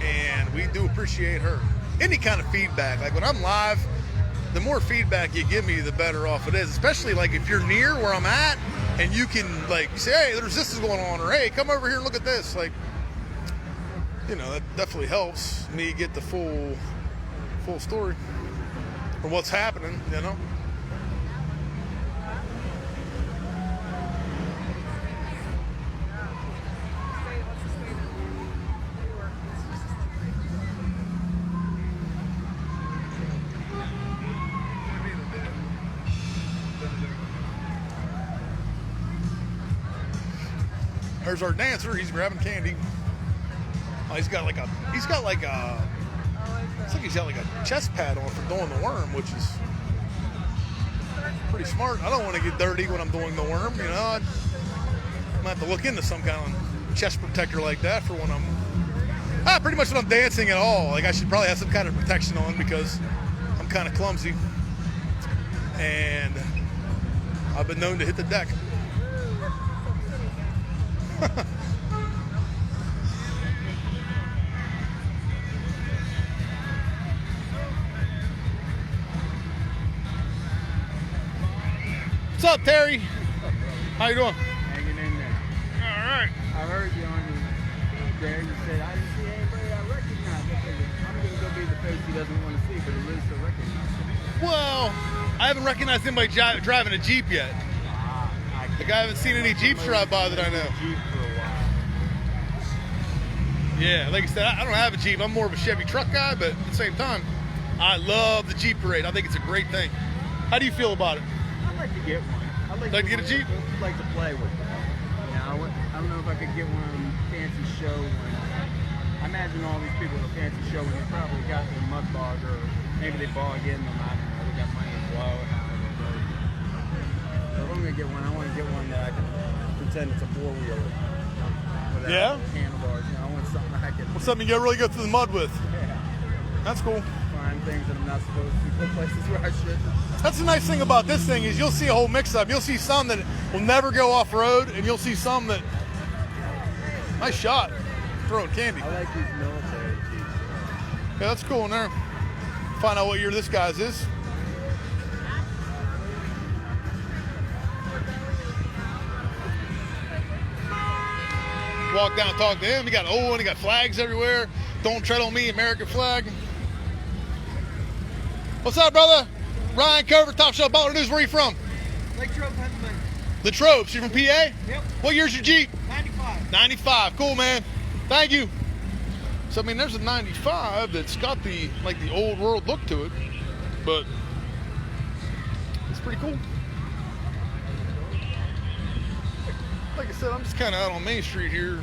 And we do appreciate her. Any kind of feedback. Like when I'm live, the more feedback you give me, the better off it is. Especially like if you're near where I'm at and you can like say, hey, there's this going on, or hey, come over here and look at this. Like, you know, that definitely helps me get the full story or what's happening, you know. There's our dancer. He's grabbing candy. Oh, he's got like a, it's like he's got like a chest pad on for doing the worm, which is pretty smart. I don't want to get dirty when I'm doing the worm, you know. I might have to look into some kind of chest protector like that for when I'm, pretty much when I'm dancing at all. Like I should probably have some kind of protection on because I'm kind of clumsy. And I've been known to hit the deck. What's up, Terry? How you doing? Hanging in there. All right. I heard you on there. You said, I didn't see anybody I recognize. I figured, I'm going to go be the face he doesn't want to see, but he lives to recognize him. Well, I haven't recognized anybody driving a Jeep yet. Like I haven't seen any Jeeps drive by that I know. Jeep for a while. Yeah, like I said, I don't have a Jeep. I'm more of a Chevy truck guy, but at the same time, I love the Jeep parade. I think it's a great thing. How do you feel about it? I'd like to get one. I'd Like to get a Jeep? I'd like to play with it. You know, I don't know if I could get one of them fancy show ones. I imagine all these people at a fancy show when they probably got their mud bog, or maybe they bog in them. I don't know. They got money to blow. So if I'm going to get one, I want to get one that I can pretend it's a four-wheeler. Yeah? Handlebars. You know, I want something I can... What's something you really go through the mud with? Yeah. That's cool. Find things that I'm not supposed to. Go places where I shouldn't. That's the nice thing about this thing is you'll see a whole mix-up. You'll see some that will never go off-road, and you'll see some that... Nice shot. Throwing candy. I like these military Jeeps. Yeah, that's cool in there. Find out what year this guy's is. Walk down and talk to him. He got Owen, he got flags everywhere. Don't tread on me, American flag. What's up, brother? Ryan Covert, Top Shelf Butler News. Where are you from? Lake Trobe, Pennsylvania. The Tropes. You from PA? Yep. What year's your Jeep? 95. 95. Cool, man. Thank you. So, I mean, there's a 95 that's got the, like, the old world look to it, but it's pretty cool. Like I said, I'm just kind of out on Main Street here,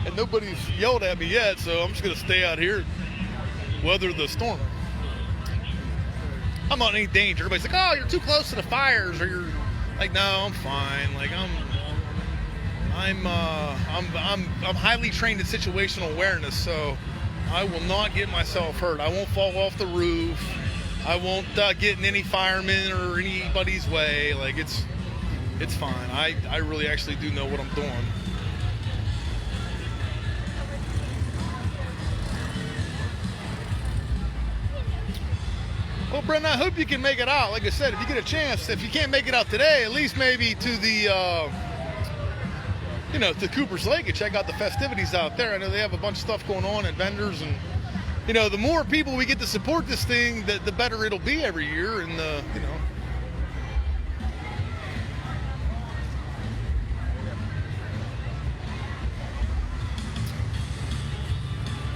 and nobody's yelled at me yet, so I'm just going to stay out here and weather the storm. I'm not in any danger. Everybody's like, oh, you're too close to the fires, or you're like, no, I'm fine. Like, I'm highly trained in situational awareness, so I will not get myself hurt. I won't fall off the roof. I won't get in any firemen or anybody's way. Like, it's fine. I really actually do know what I'm doing. Well, Brendan, I hope you can make it out. Like I said, if you get a chance, if you can't make it out today, at least maybe to the you know, to Cooper's Lake and check out the festivities out there. I know they have a bunch of stuff going on and vendors, and you know, the more people we get to support this thing, the better it'll be every year. And you know.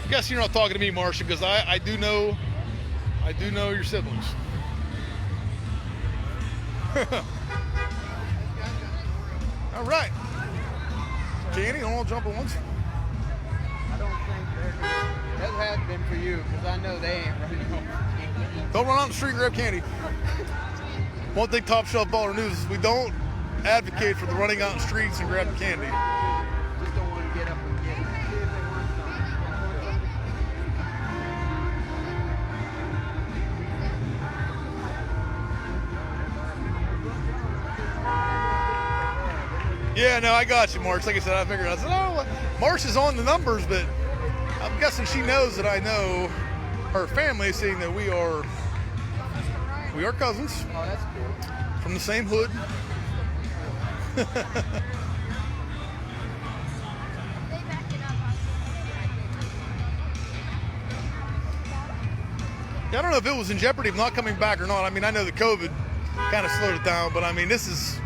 I guess you're not talking to me, Marcia, because I do know your siblings. All right. Candy, hold on, jump at once. I don't think that has been for you, because I know they ain't running home. Don't run out the street and grab candy. One thing Top Shelf Baller News is we don't advocate for the running out in streets and grabbing candy. Just don't want to get up and get it. See if they want something. Yeah, no, I got you, Marsh. Like I said, I figured. I said, oh, Marsh is on the numbers, but I'm guessing she knows that I know her family, seeing that we are cousins. Oh, that's cool. From the same hood. Yeah, I don't know if it was in jeopardy of not coming back or not. I mean, I know that COVID kind of slowed it down, but I mean, this is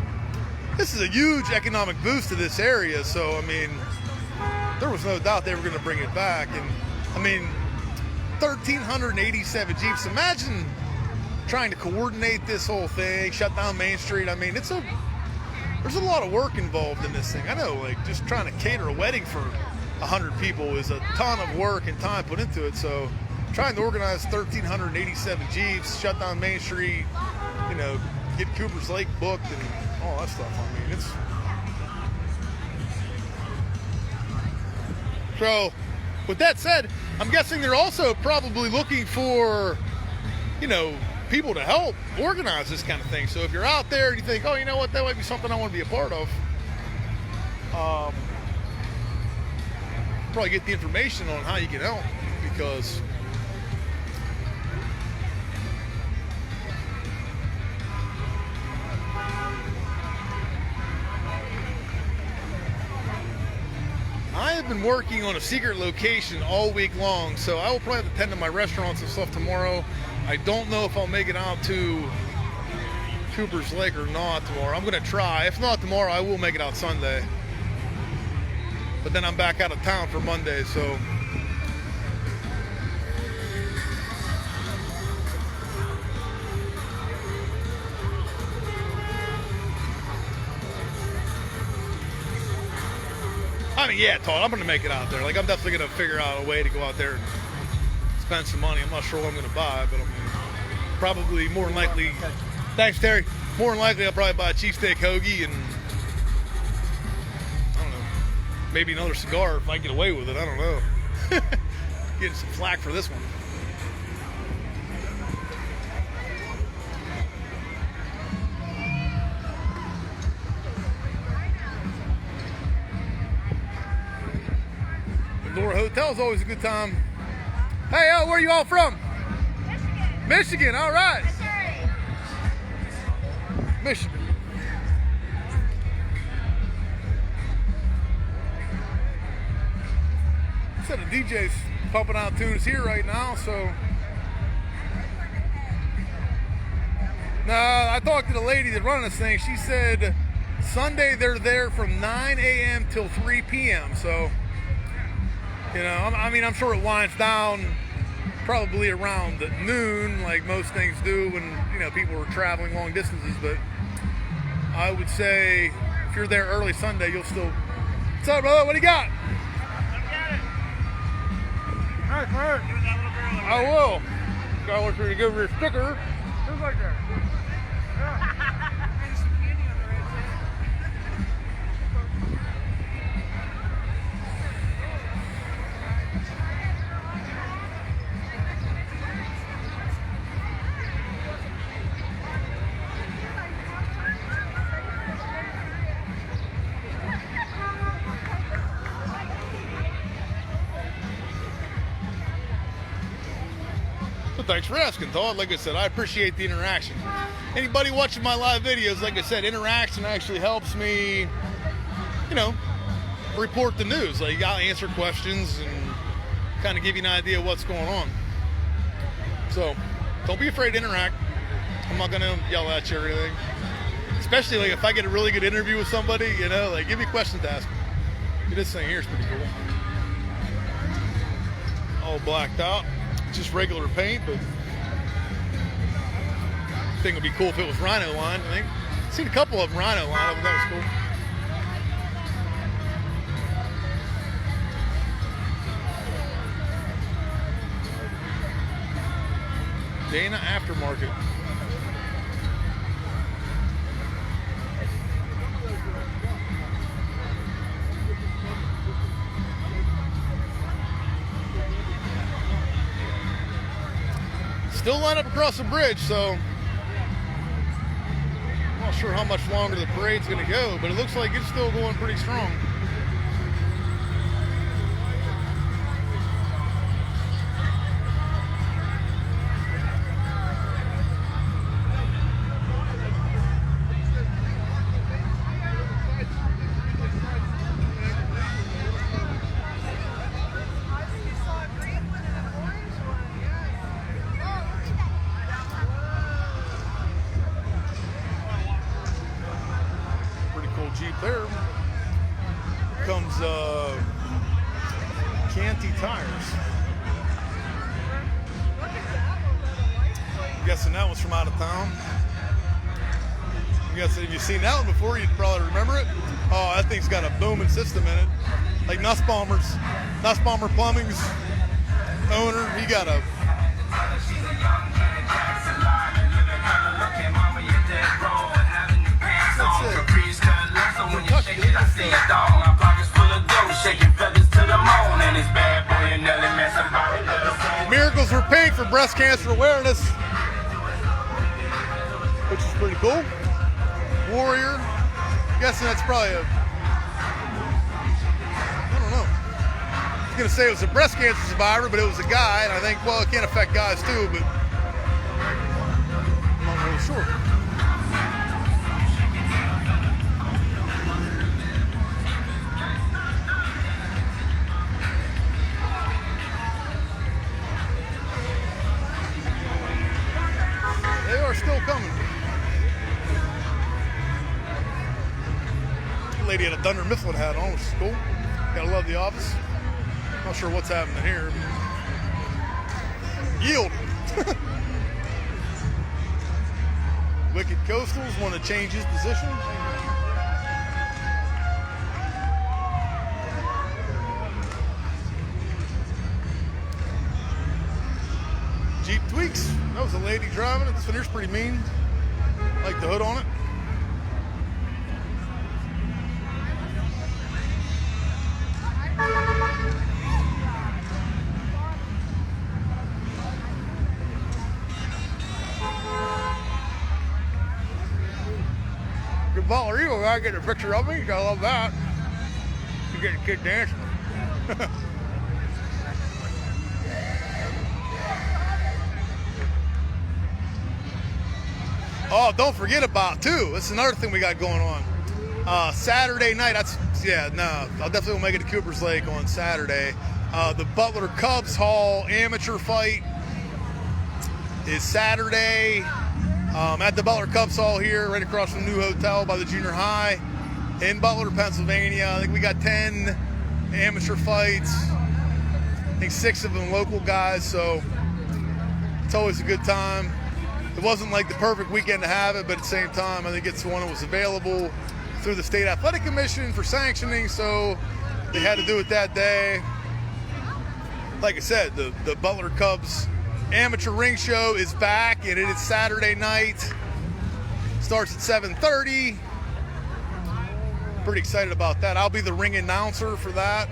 a huge economic boost to this area. So, I mean, there was no doubt they were going to bring it back. And, I mean, 1,387 Jeeps. Imagine trying to coordinate this whole thing, shut down Main Street. I mean, there's a lot of work involved in this thing. I know, like, just trying to cater a wedding for 100 people is a ton of work and time put into it. So, trying to organize 1,387 Jeeps, shut down Main Street, you know, get Cooper's Lake booked and all that stuff. I mean, it's... So, with that said, I'm guessing they're also probably looking for, you know, people to help organize this kind of thing. So if you're out there and you think, oh, you know what, that might be something I want to be a part of, probably get the information on how you can help, because I have been working on a secret location all week long, so I will probably have to tend to my restaurants and stuff tomorrow. I don't know if I'll make it out to Cooper's Lake or not tomorrow. I'm going to try. If not tomorrow, I will make it out Sunday. But then I'm back out of town for Monday, so... I mean, yeah, Todd, I'm going to make it out there. Like, I'm definitely going to figure out a way to go out there and spend some money. I'm not sure what I'm going to buy, but I mean, probably more than likely. Thanks, Terry. More than likely, I'll probably buy a cheesesteak hoagie and, I don't know, maybe another cigar if I get away with it. I don't know. Getting some flack for this one. Laura Hotel's always a good time. Hey, where are you all from? Michigan. Michigan, all right. That's right. Michigan. Set of DJs pumping out tunes here right now, so. No, I talked to the lady that's running this thing. She said Sunday they're there from 9 a.m. till 3 p.m. So, you know, I mean, I'm sure it winds down probably around noon, like most things do when, you know, people are traveling long distances. But I would say if you're there early Sunday, you'll still. What's up, brother? What do you got? All right. I will. Gotta look for you to give her a sticker. Who's like that? Well, thanks for asking, Todd. Like I said, I appreciate the interaction. Anybody watching my live videos, like I said, interaction actually helps me, you know, report the news. Like, you got to answer questions and kind of give you an idea of what's going on. So don't be afraid to interact. I'm not going to yell at you or anything. Especially like if I get a really good interview with somebody, you know, like give me questions to ask. This thing here is pretty cool. All blacked out. Just regular paint, but I think it would be cool if it was Rhino line. I think I've seen a couple of them Rhino line. I thought that was cool. Dana Aftermarket. Still line up across the bridge, so I'm not sure how much longer the parade's going to go, but it looks like it's still going pretty strong. Jeep there. Here comes Canty Tires. I'm guessing that one's from out of town. I'm guessing if you've seen that one before, you'd probably remember it. Oh, that thing's got a booming system in it. Like Nussbaumer Plumbing's owner, he got a Miracles for Pink for breast cancer awareness, which is pretty cool. Warrior, I'm guessing that's probably a, I don't know. I was gonna say it was a breast cancer survivor, but it was a guy, and I think, well, it can affect guys too, but I'm not really sure. Still coming. The lady had a Dunder Mifflin hat on, which is cool. Gotta love the office. Not sure what's happening here. Yield. Wicked Coastals want to change his position. Jeep Tweaks. That was a lady driving it. This one here's pretty mean. Like the hood on it. The Butler Eagle guy getting a picture of me. You gotta love that. You get a kid dancing. Oh, don't forget about, too, that's another thing we got going on. Saturday night, I'll definitely make it to Cooper's Lake on Saturday. The Butler Cubs Hall amateur fight is Saturday at the Butler Cubs Hall here, right across from the new hotel by the junior high in Butler, Pennsylvania. I think we got 10 amateur fights. I think 6 of them local guys, so it's always a good time. It wasn't like the perfect weekend to have it, but at the same time, I think it's the one that was available through the State Athletic Commission for sanctioning, so they had to do it that day. Like I said, the Butler Cubs amateur ring show is back, and it is Saturday night. Starts at 7:30. Pretty excited about that. I'll be the ring announcer for that.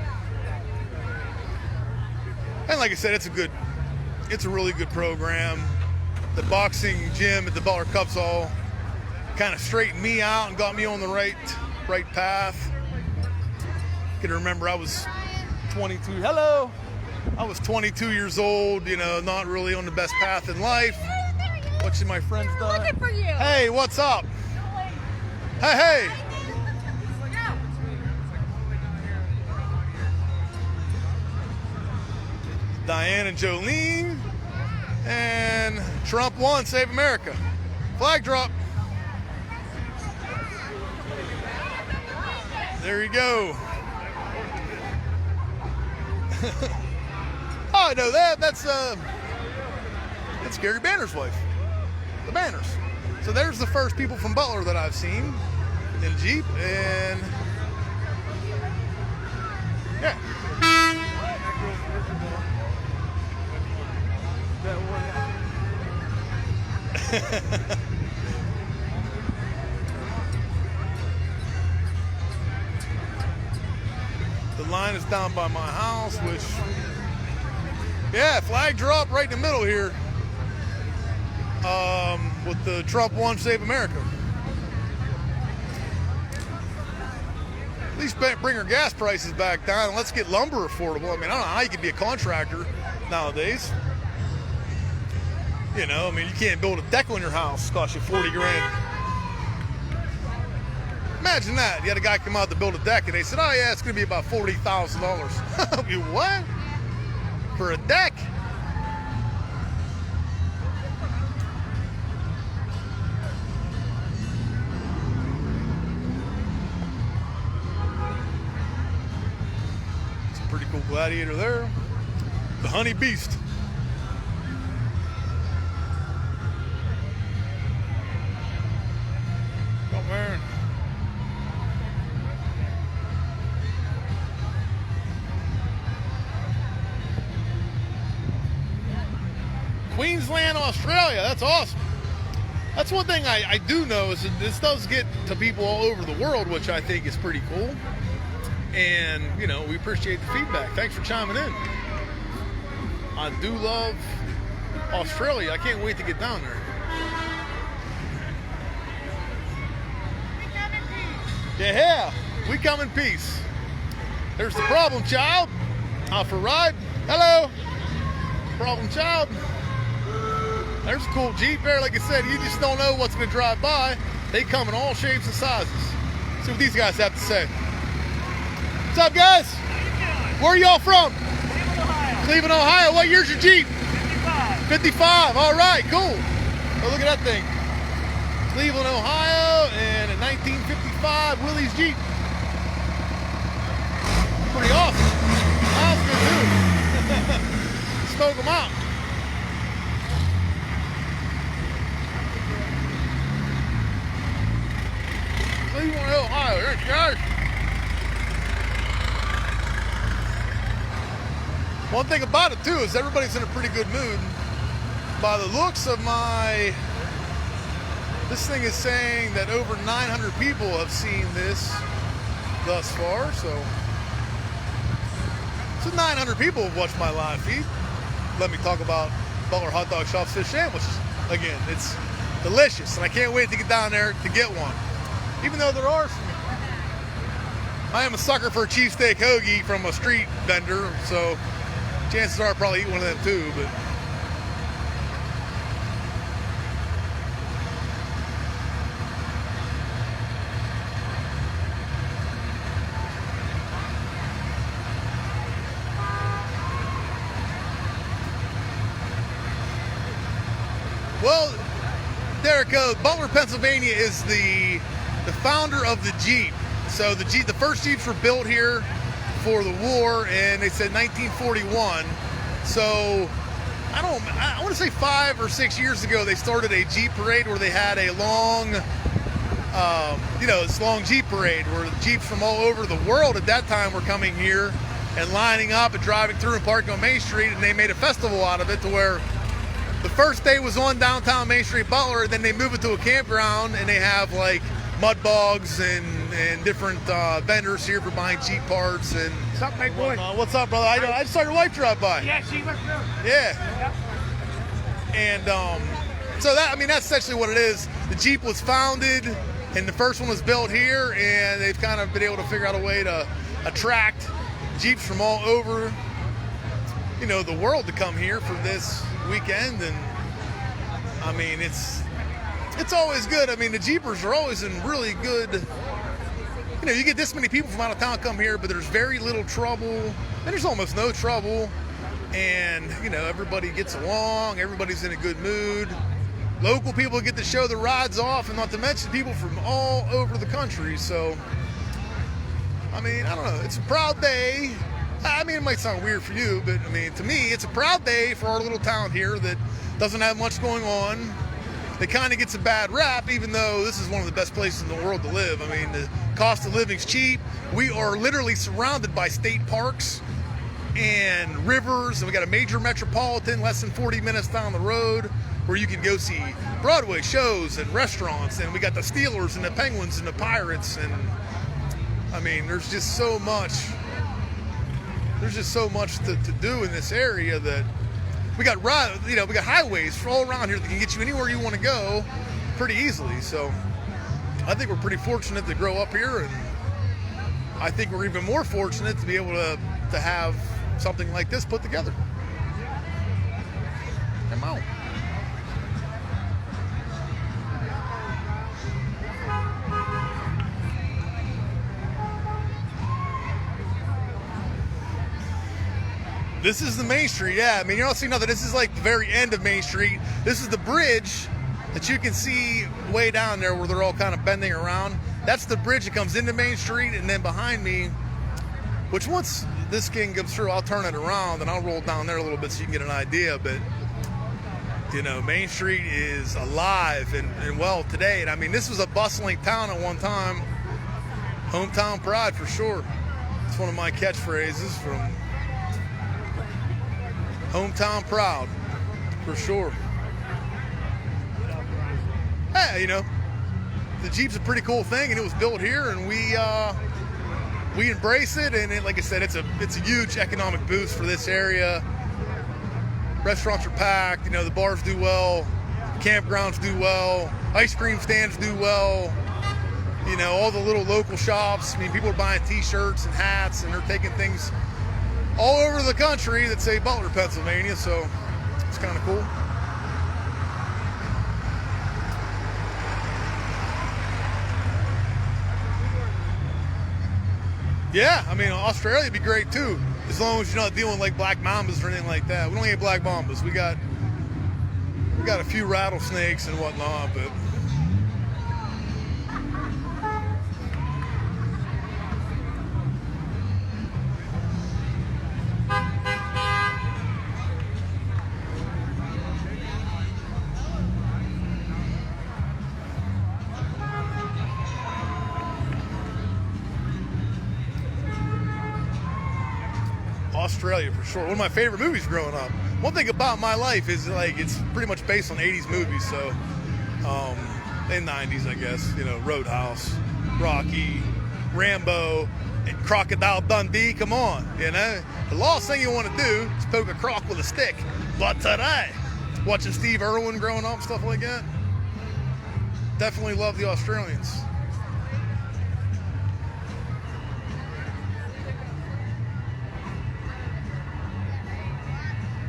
And like I said, it's a really good program. The boxing gym at the Butler Cubs Hall kind of straightened me out and got me on the right path. I can remember I was 22. Hello. I was 22 years old, you know, not really on the best path in life. Watching my friends die. Looking for you. Hey, what's up? Hey. Diane and Jolene. And Trump won, Save America. Flag drop. There you go. Oh, I know that. That's Gary Banner's wife. The Banners. So there's the first people from Butler that I've seen in Jeep, and yeah. The line is down by my house, which, yeah, flag drop right in the middle here, with the Trump won, Save America. At least bring our gas prices back down and let's get lumber affordable. I mean, I don't know how you can be a contractor nowadays. You know, I mean, you can't build a deck on your house. It costs you 40 grand. Imagine that. You had a guy come out to build a deck and they said, oh yeah, it's going to be about $40,000. I mean, what? For a deck? It's a pretty cool Gladiator there. The Honey Beast. Oh man. Queensland, Australia. That's awesome. That's one thing I do know is that this does get to people all over the world, which I think is pretty cool. And, you know, we appreciate the feedback. Thanks for chiming in. I do love Australia. I can't wait to get down there. Yeah, we come in peace. There's the problem child. Out for a ride. Hello. Problem child. There's a cool Jeep there. Like I said, you just don't know what's going to drive by. They come in all shapes and sizes. See what these guys have to say. What's up, guys? Where are y'all from? Cleveland, Ohio. Cleveland, Ohio. What year's your Jeep? 55. 55. All right, cool. Oh, look at that thing. Cleveland, Ohio, and a 1955 Willys Jeep. Pretty awesome. That's good too. Smoke them out. Cleveland, Ohio. There you go. One thing about it too is everybody's in a pretty good mood. By the looks of my, this thing is saying that over 900 people have seen this thus far. So 900 people have watched my live feed. Let me talk about Butler Hot Dog Shop's fish sandwiches. Again, it's delicious, and I can't wait to get down there to get one. Even though there are some, I am a sucker for a cheesesteak hoagie from a street vendor, so chances are I'll probably eat one of them too, but well, Derek, Butler, Pennsylvania is the founder of the Jeep. So the first Jeeps were built here for the war, and they said 1941. So I want to say 5 or 6 years ago, they started a Jeep parade where they had a long, this long Jeep parade where Jeeps from all over the world at that time were coming here and lining up and driving through and parking on Main Street, and they made a festival out of it to where the first day was on downtown Main Street, Butler, and then they move it to a campground, and they have like mud bogs and different vendors here for buying Jeep parts and What's up, big boy? what's up, brother? I just saw your wife drive by. Yeah, she was good. Yeah. Yep. And so that's essentially what it is. The Jeep was founded, and the first one was built here, and they've kind of been able to figure out a way to attract Jeeps from all over, the world to come here for this weekend. And I mean, it's always good. I mean, the Jeepers are always in really good. You get this many people from out of town come here, but there's very little trouble, and there's almost no trouble. and everybody gets along, everybody's in a good mood. Local people get to show their rides off, and not to mention people from all over the country. So I mean, I don't know, it's a proud day. I mean, it might sound weird for you, but I mean, to me, it's a proud day for our little town here that doesn't have much going on. It kind of gets a bad rap, even though this is one of the best places in the world to live. I mean, the cost of living's cheap. We are literally surrounded by state parks and rivers, and we got a major metropolitan less than 40 minutes down the road where you can go see Broadway shows and restaurants, and we got the Steelers and the Penguins and the Pirates, and I mean, there's just so much to do in this area that we got highways all around here that can get you anywhere you want to go pretty easily. So I think we're pretty fortunate to grow up here, and I think we're even more fortunate to be able to have something like this put together. Come on. This is the Main Street, yeah. I mean, you're not seeing nothing. This is like the very end of Main Street. This is the bridge that you can see way down there where they're all kind of bending around. That's the bridge that comes into Main Street, and then behind me, which once this king comes through, I'll turn it around and I'll roll down there a little bit so you can get an idea. But, Main Street is alive and well today. And I mean, this was a bustling town at one time. Hometown pride for sure. It's one of my catchphrases from hometown proud, for sure. Hey, the Jeep's a pretty cool thing, and it was built here, and we embrace it. And like I said, it's a huge economic boost for this area. Restaurants are packed. The bars do well, campgrounds do well, ice cream stands do well. All the little local shops. I mean, people are buying T-shirts and hats, and they're taking things all over the country that say Butler, Pennsylvania, so it's kind of cool. Yeah, I mean, Australia would be great too, as long as you're not dealing with like black mambas or anything like that. We don't get black mambas. We got a few rattlesnakes and whatnot, but Australia for sure. One of my favorite movies growing up. One thing about my life is like it's pretty much based on 80s movies, so in 90s I guess, Roadhouse, Rocky, Rambo, and Crocodile Dundee. Come on, the last thing you want to do is poke a croc with a stick. But today, watching Steve Irwin growing up, stuff like that, definitely love the Australians.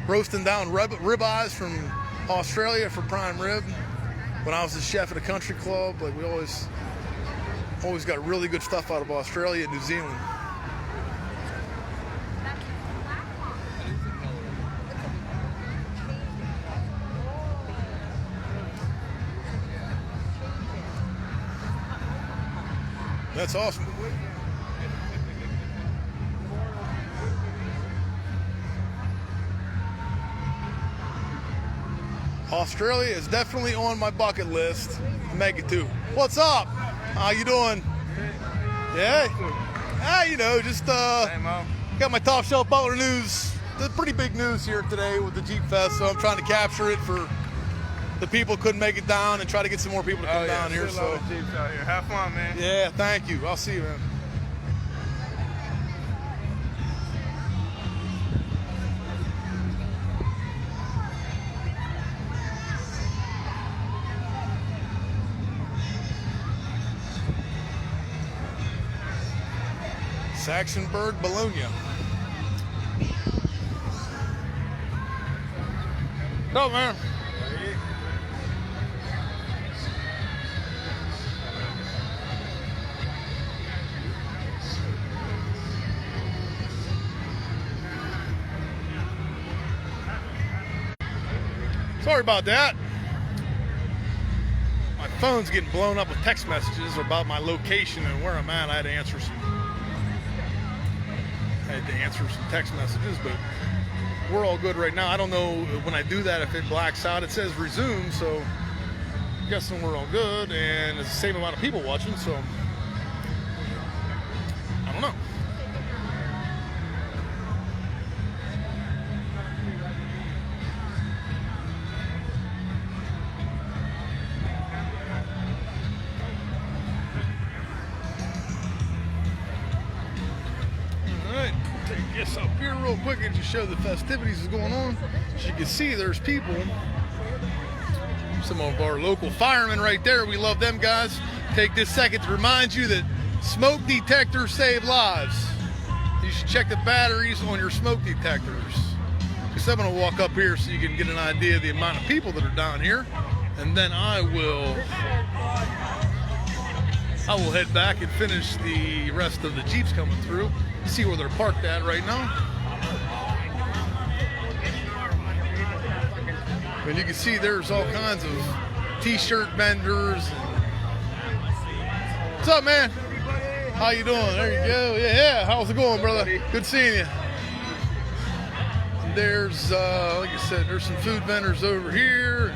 Roasting down ribeyes from Australia for prime rib. When I was the chef at a country club, like we always got really good stuff out of Australia and New Zealand. That's awesome. Australia is definitely on my bucket list to make it to. What's up? How you doing? Yeah? Just got my top shelf Butler news. The pretty big news here today with the Jeep Fest, so I'm trying to capture it for the people who couldn't make it down and try to get some more people to come down here. So Jeeps out here. Have fun, man. Yeah, thank you. I'll see you, man. Saxonburg, Bologna. What's up, man? Sorry about that. My phone's getting blown up with text messages about my location and where I'm at. I had to answer some text messages, but we're all good right now. I don't know when I do that if it blacks out. It says resume, so I'm guessing we're all good, and it's the same amount of people watching, so I don't know. This up here real quick and just show the festivities is going on. As you can see, there's people. Some of our local firemen right there. We love them guys. Take this second to remind you that smoke detectors save lives. You should check the batteries on your smoke detectors. Because I'm going to walk up here so you can get an idea of the amount of people that are down here. And then I will head back and finish the rest of the Jeeps coming through. See where they're parked at right now. And you can see there's all kinds of t-shirt vendors. What's up, man? How you doing? There you go. Yeah. How's it going, brother? Good seeing you. And there's, like I said, there's some food vendors over here.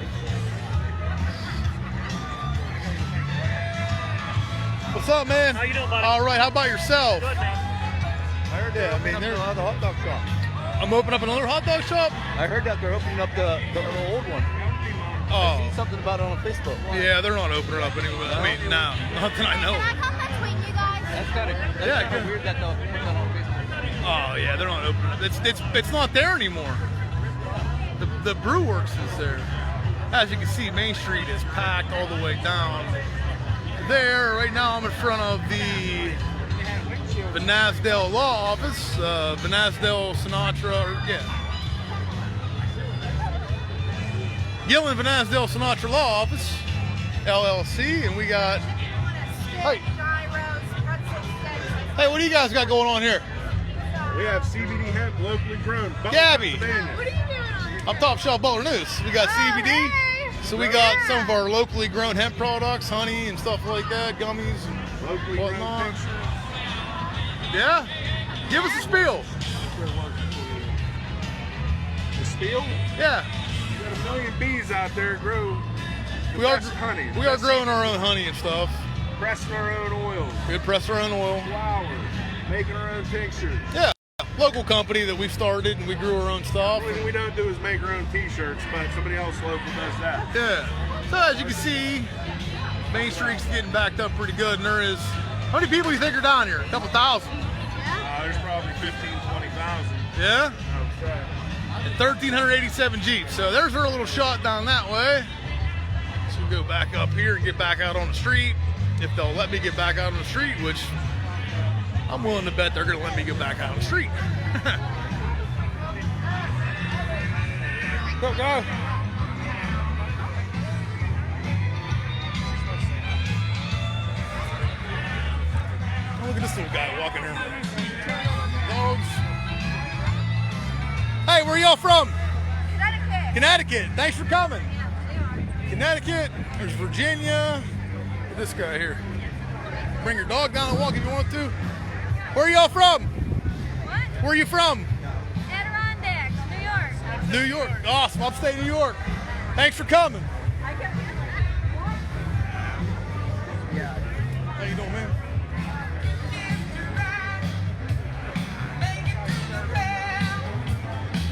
What's up, man? How you doing, buddy? All right. How about yourself? Good, man. I heard they're opening up the hot dog shop. I'm opening up another hot dog shop. I heard that they're opening up the old one. I Oh, seen something about it on Facebook. yeah, they're not opening up anyway. I mean, no, not that I know. Can I come between you guys? That's kind Yeah, of weird that they'll put that on Facebook. Oh yeah, they're not opening up. It's not there anymore. The Brew Works is there. As you can see, Main Street is packed all the way down there. Right now, I'm in front of the Vanasdale Law Office, Vanasdale Sinatra, Gillen Vanasdale Sinatra Law Office, LLC, and we got, hey, what do you guys got going on here? We have CBD hemp locally grown. Butler, Gabby. Pennsylvania. What are you doing on here? I'm Top Shelf Butler News. We got CBD, hey. so we got some of our locally grown hemp products, honey and stuff like that, gummies and Locally grown whatnot. tincture. Yeah, give us a spiel. The spiel? Yeah, You got a million bees out there grow the we are best honey. we are growing our own honey and stuff. Pressing our own oils, We press our own oil. flowers, making our own tinctures. Yeah, local company that we started and we grew our own stuff. What we don't do is make our own t-shirts, but somebody else local does that. Yeah. So as you can see, Main Street's getting backed up pretty good, and there is. How many people do you think are down here? A couple thousand. There's probably 15,000-20,000. Yeah. Okay. And 1,387 Jeeps. So there's our little shot down that way. So we'll go back up here and get back out on the street. If they'll let me get back out on the street, which I'm willing to bet they're going to let me get back out on the street. Go, go. Oh, look at this little guy walking here. Dogs. Hey, where y'all from? Connecticut. Connecticut. Thanks for coming. Connecticut. There's Virginia. Look at this guy here. Bring your dog down and walk if you want to. Where are y'all from? What? Where are you from? Adirondacks, New York. New York. Awesome. Upstate New York. Thanks for coming. How you doing, man?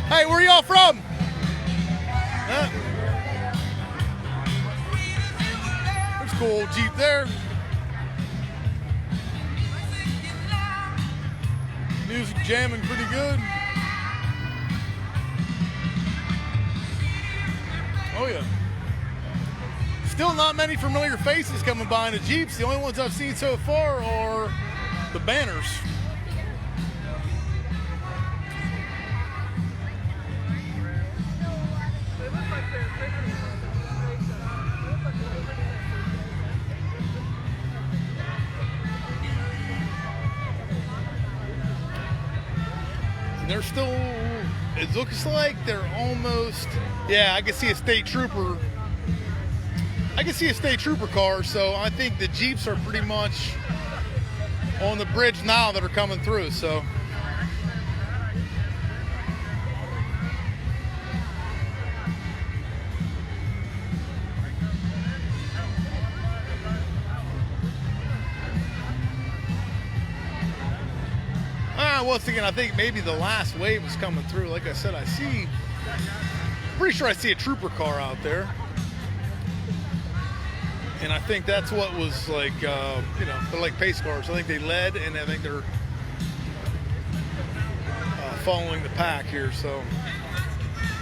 Hey, where y'all from? Huh? There's a cool Jeep there. Music jamming pretty good. Oh yeah. Still not many familiar faces coming by in the Jeeps. The only ones I've seen so far are the banners. And they're still, it looks like they're almost Yeah, I can see a state trooper. I can see a state trooper car, so I think the Jeeps are pretty much on the bridge now that are coming through, so. Once again, I think maybe the last wave is coming through. Like I said, pretty sure I see a trooper car out there. And I think that's what was like, they're like pace cars. I think they led, and I think they're following the pack here. So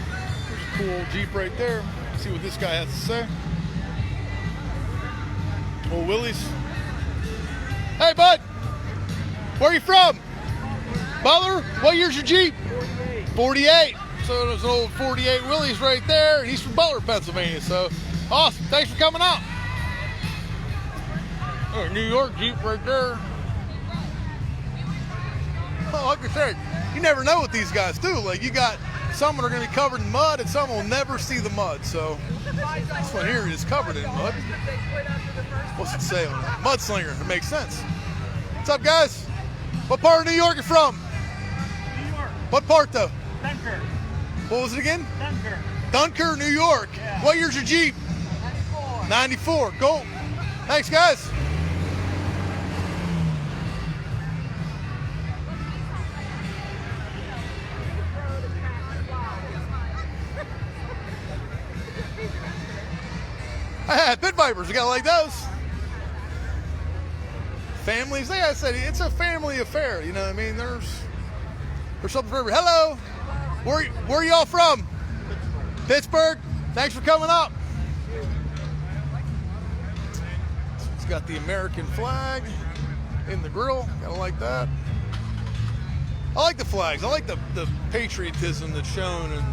there's a cool Jeep right there. See what this guy has to say. Old Willie's. Hey, bud. Where are you from? Butler? What year's your Jeep? 48. So there's an old 48 Willie's right there, and he's from Butler, Pennsylvania. So awesome. Thanks for coming out. Oh, New York Jeep right there. Well, like I said, you never know what these guys do. Like, you got some that are going to be covered in mud, and some will never see the mud. So this one here is covered in mud. What's it say on it? Mudslinger. It makes sense. What's up, guys? What part of New York are you from? New York. What part, though? Dunkirk. What was it again? Dunkirk. Dunkirk, New York. Yeah. What year's your Jeep? 94. Cool. Thanks, guys. Pit Vipers, we got like those. Families, like I said, it's a family affair. You know what I mean? There's something for every. Hello. Where are y'all from? Pittsburgh. Thanks for coming up. It's got the American flag in the grill. Gotta like that. I like the flags. I like the patriotism that's shown, and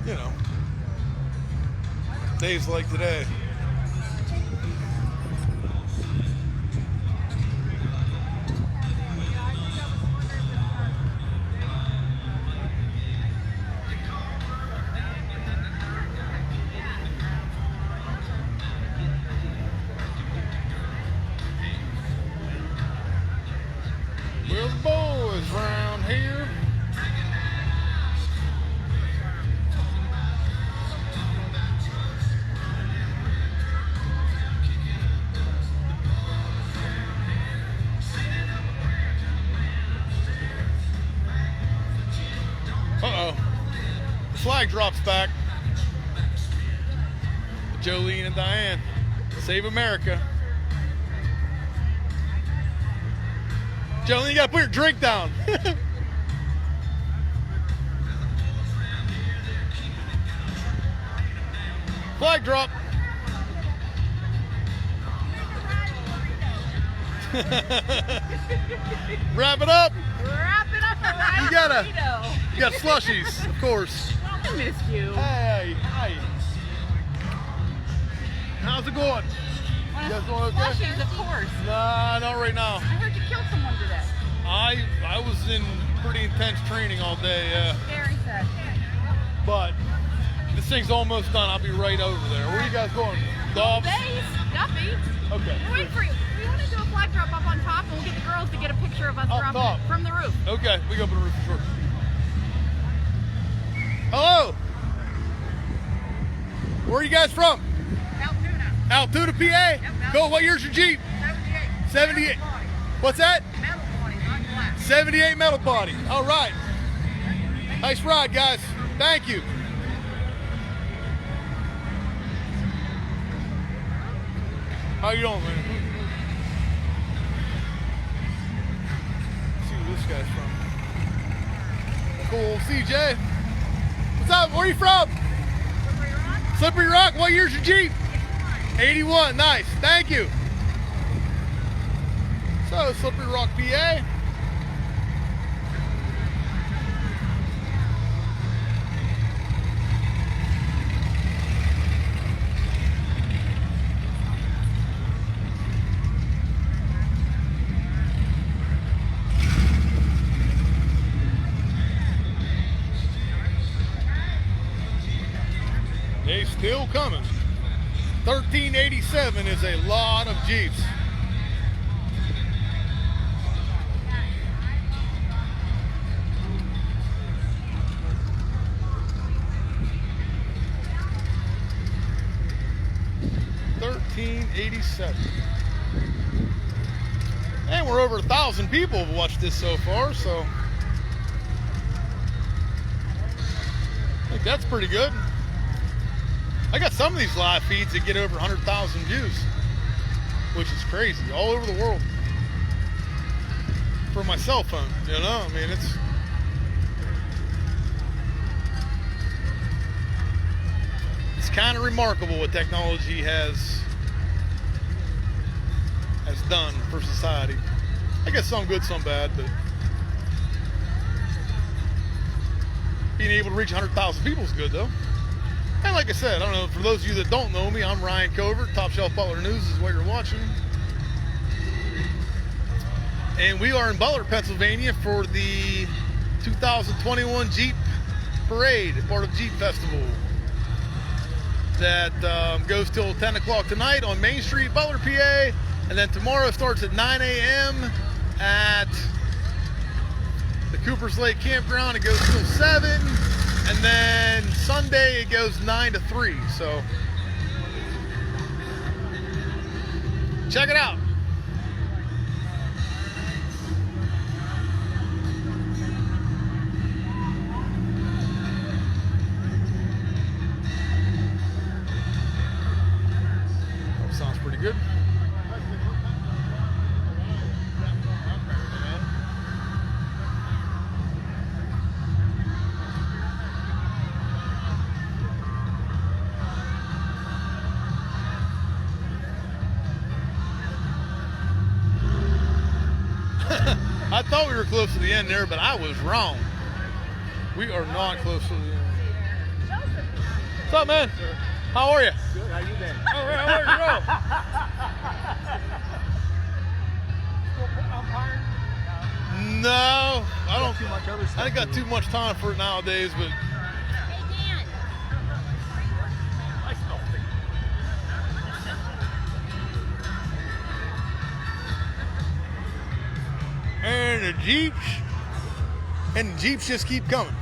you know, days like today. Well, the boys round here. Uh-oh. The flag drops back. Jolene and Diane. Save America. Jolene, you gotta put your drink down. Flag drop. Wrap it up. Wrap it up around You got slushies, of course. I missed you. Hey, hi. How's it going? You guys doing okay? Slushies, of course. Nah, not right now. I heard you killed someone today. I was in pretty intense training all day, yeah. Gary said. But this thing's almost done. I'll be right over there. Where are you guys going? Dobbs? Base, Duffy. Okay. We're waiting for you. We want to do a flag drop up on top, and we'll get the girls to get a picture of us Up top. from the roof. Okay, we go up on the roof for sure. Hello. Where are you guys from? Altoona. Altoona, PA? Cool. What year's your Jeep? 78. What's that? Metal body, not glass. 78 metal body. All right. Nice ride, guys. Thank you. How you doing, man? Let's see where this guy's from. Cool. CJ. What's up? Where are you from? Slippery Rock. What year's your Jeep? 81. Nice. Thank you. So, Slippery Rock, PA. still coming. 1387 is a lot of Jeeps. And we're over 1,000 people have watched this so far, so I think that's pretty good. I got some of these live feeds that get over 100,000 views, which is crazy, all over the world. For my cell phone, you know, I mean, it's kind of remarkable what technology has done for society. I guess some good, some bad, but being able to reach 100,000 people is good, though. And like I said, I don't know, for those of you that don't know me, I'm Ryan Covert. Top Shelf Butler News is what you're watching. And we are in Butler, Pennsylvania for the 2021 Jeep Parade, part of Jeep Festival. That goes till 10 o'clock tonight on Main Street, Butler, PA. And then tomorrow starts at 9 a.m. at the Cooper's Lake Campground. It goes till 7. And then Sunday it goes 9 to 3. So check it out. That sounds pretty good. I thought we were close to the end there, but I was wrong. We are not close to the end. What's up, man? How are you? Good, how you been? All right, how are you? No, I don't. Too much other stuff. I ain't got too much time for it nowadays, but and the Jeeps just keep coming.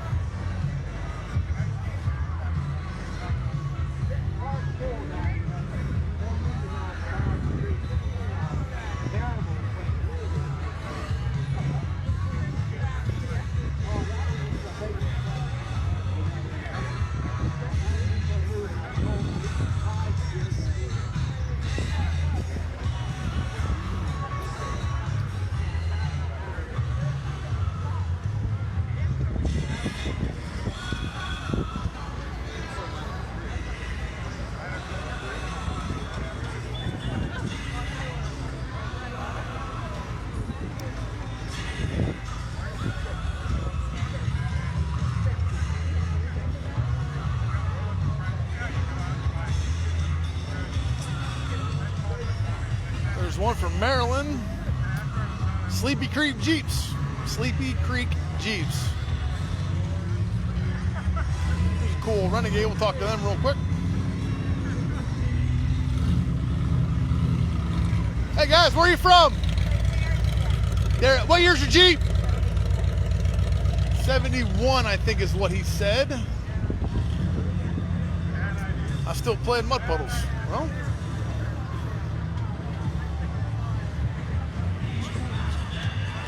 There's one from Maryland. Sleepy Creek Jeeps. Sleepy Creek Jeeps. There's a cool Renegade. We'll talk to them real quick. Hey guys, where are you from? There. What year's your Jeep? 71, I think is what he said. I still play in mud puddles. Well,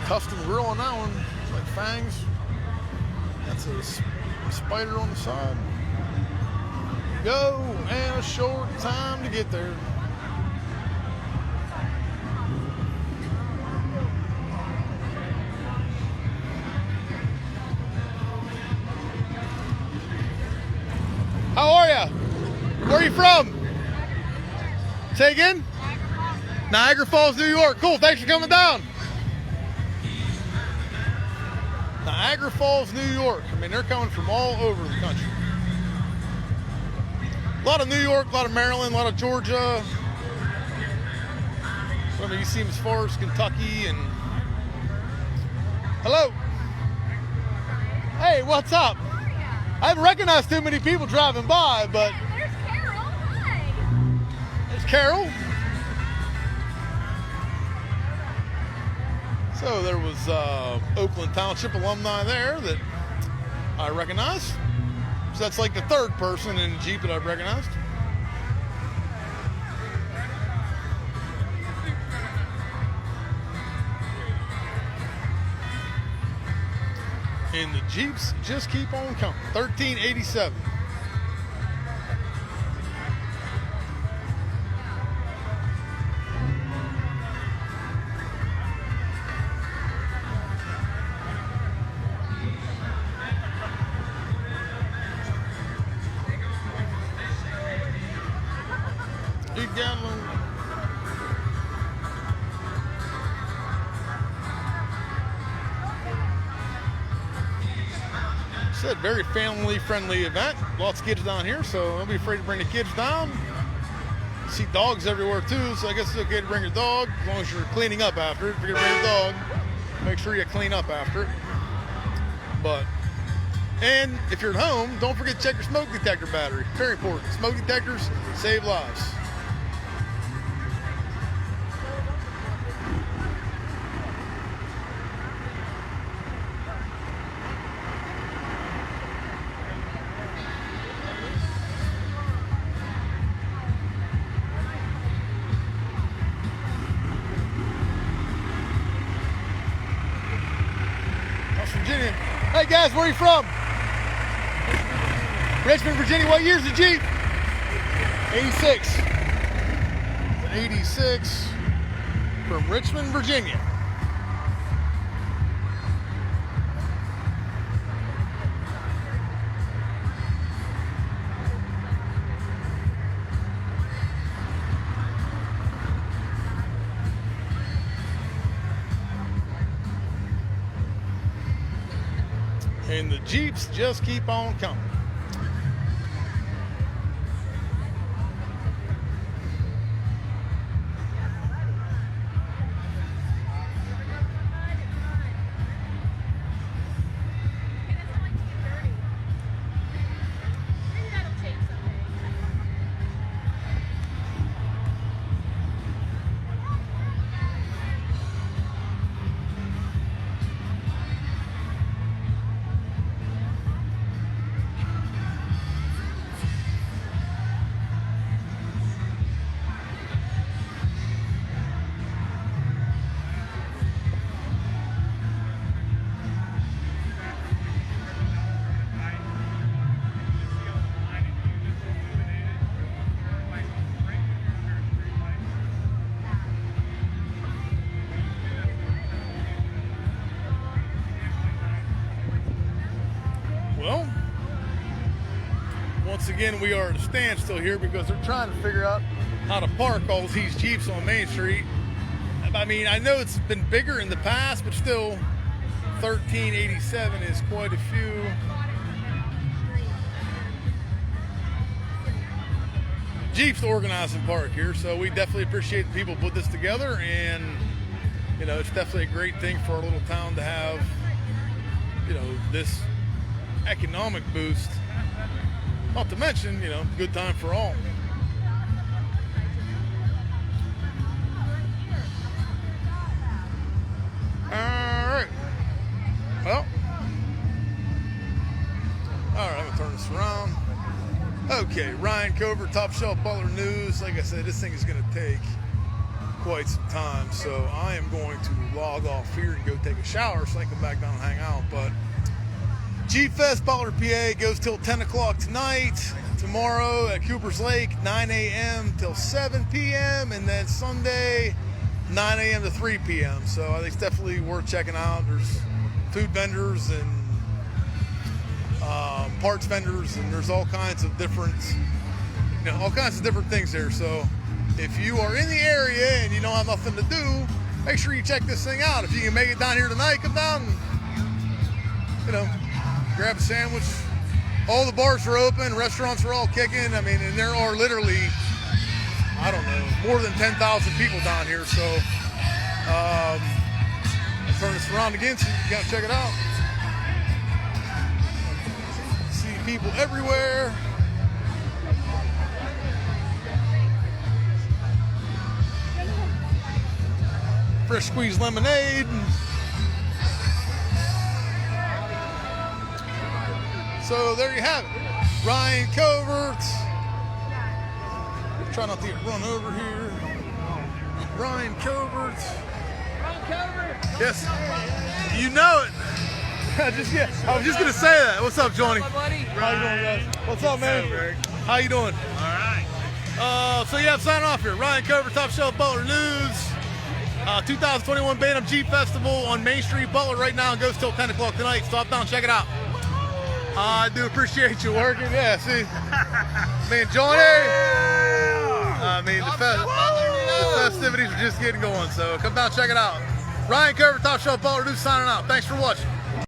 custom grill on that one. It's like fangs. That's a spider on the side. Go, and a short time to get there. How are ya? Where are you from? Say again? Niagara Falls, New York. Cool, thanks for coming down. Niagara Falls, New York. I mean, they're coming from all over the country. A lot of New York, a lot of Maryland, a lot of Georgia. Some of you see them as far as Kentucky and... Hello. Hey, what's up? I haven't recognized too many people driving by, but... There's Kara. Carol. So there was Oakland Township alumni there that I recognize. So that's like the third person in the Jeep that I've recognized. And the Jeeps just keep on coming. 1387. Keep down low. Said very family-friendly event. Lots of kids down here, so don't be afraid to bring the kids down. See dogs everywhere too, so I guess it's okay to bring your dog as long as you're cleaning up after it. If you're gonna bring your dog, make sure you clean up after it. And if you're at home, don't forget to check your smoke detector battery. Very important. Smoke detectors save lives. Virginia. Hey guys, where are you from? Richmond, Virginia. What year's the Jeep? 86. 86 from Richmond, Virginia. And the Jeeps just keep on coming. Well, once again, we are at a standstill here because they're trying to figure out how to park all these Jeeps on Main Street. I mean, I know it's been bigger in the past, but still, 1387 is quite a few. Jeeps to organize and park here, so we definitely appreciate the people who put this together, and you know, it's definitely a great thing for our little town to have, you know, this economic boost. Not to mention, you know, good time for all. Alright. Well. Alright, I'm gonna turn this around. Okay, Ryan Covert, Top Shelf Butler News. Like I said, this thing is gonna take quite some time, so I am going to log off here and go take a shower so I can come back down and hang out. But Jeep Fest Butler, PA goes till 10 o'clock tonight. Tomorrow at Cooper's Lake, 9 a.m. till 7 p.m. And then Sunday, 9 a.m. to 3 p.m. So I think it's definitely worth checking out. There's food vendors and parts vendors, and there's all kinds of different, you know, all kinds of different things there. So if you are in the area and you don't have nothing to do, make sure you check this thing out. If you can make it down here tonight, come down and, you know, grab a sandwich. All the bars are open, restaurants are all kicking. I mean, and there are literally, I don't know, more than 10,000 people down here. So I'll turn this around again so you gotta check it out. See people everywhere. fresh squeezed lemonade. So there you have it. Ryan Covert. Try not to get run over here. Ryan Covert. Yes. You know it. I was just gonna say that. What's up, Johnny? How you doing, guys? What's up, man? How you doing? All right. So yeah, I'm signing off here. Ryan Covert, Top Shelf Butler News. 2021 Bantam G Festival on Main Street, Butler right now. It goes till 10 o'clock tonight. Stop down, check it out. I do appreciate you working. Yeah, see. Man, Johnny. I mean, the festivities are just getting going. So come down, check it out. Ryan Covert, Top Shelf Butler News signing out. Thanks for watching.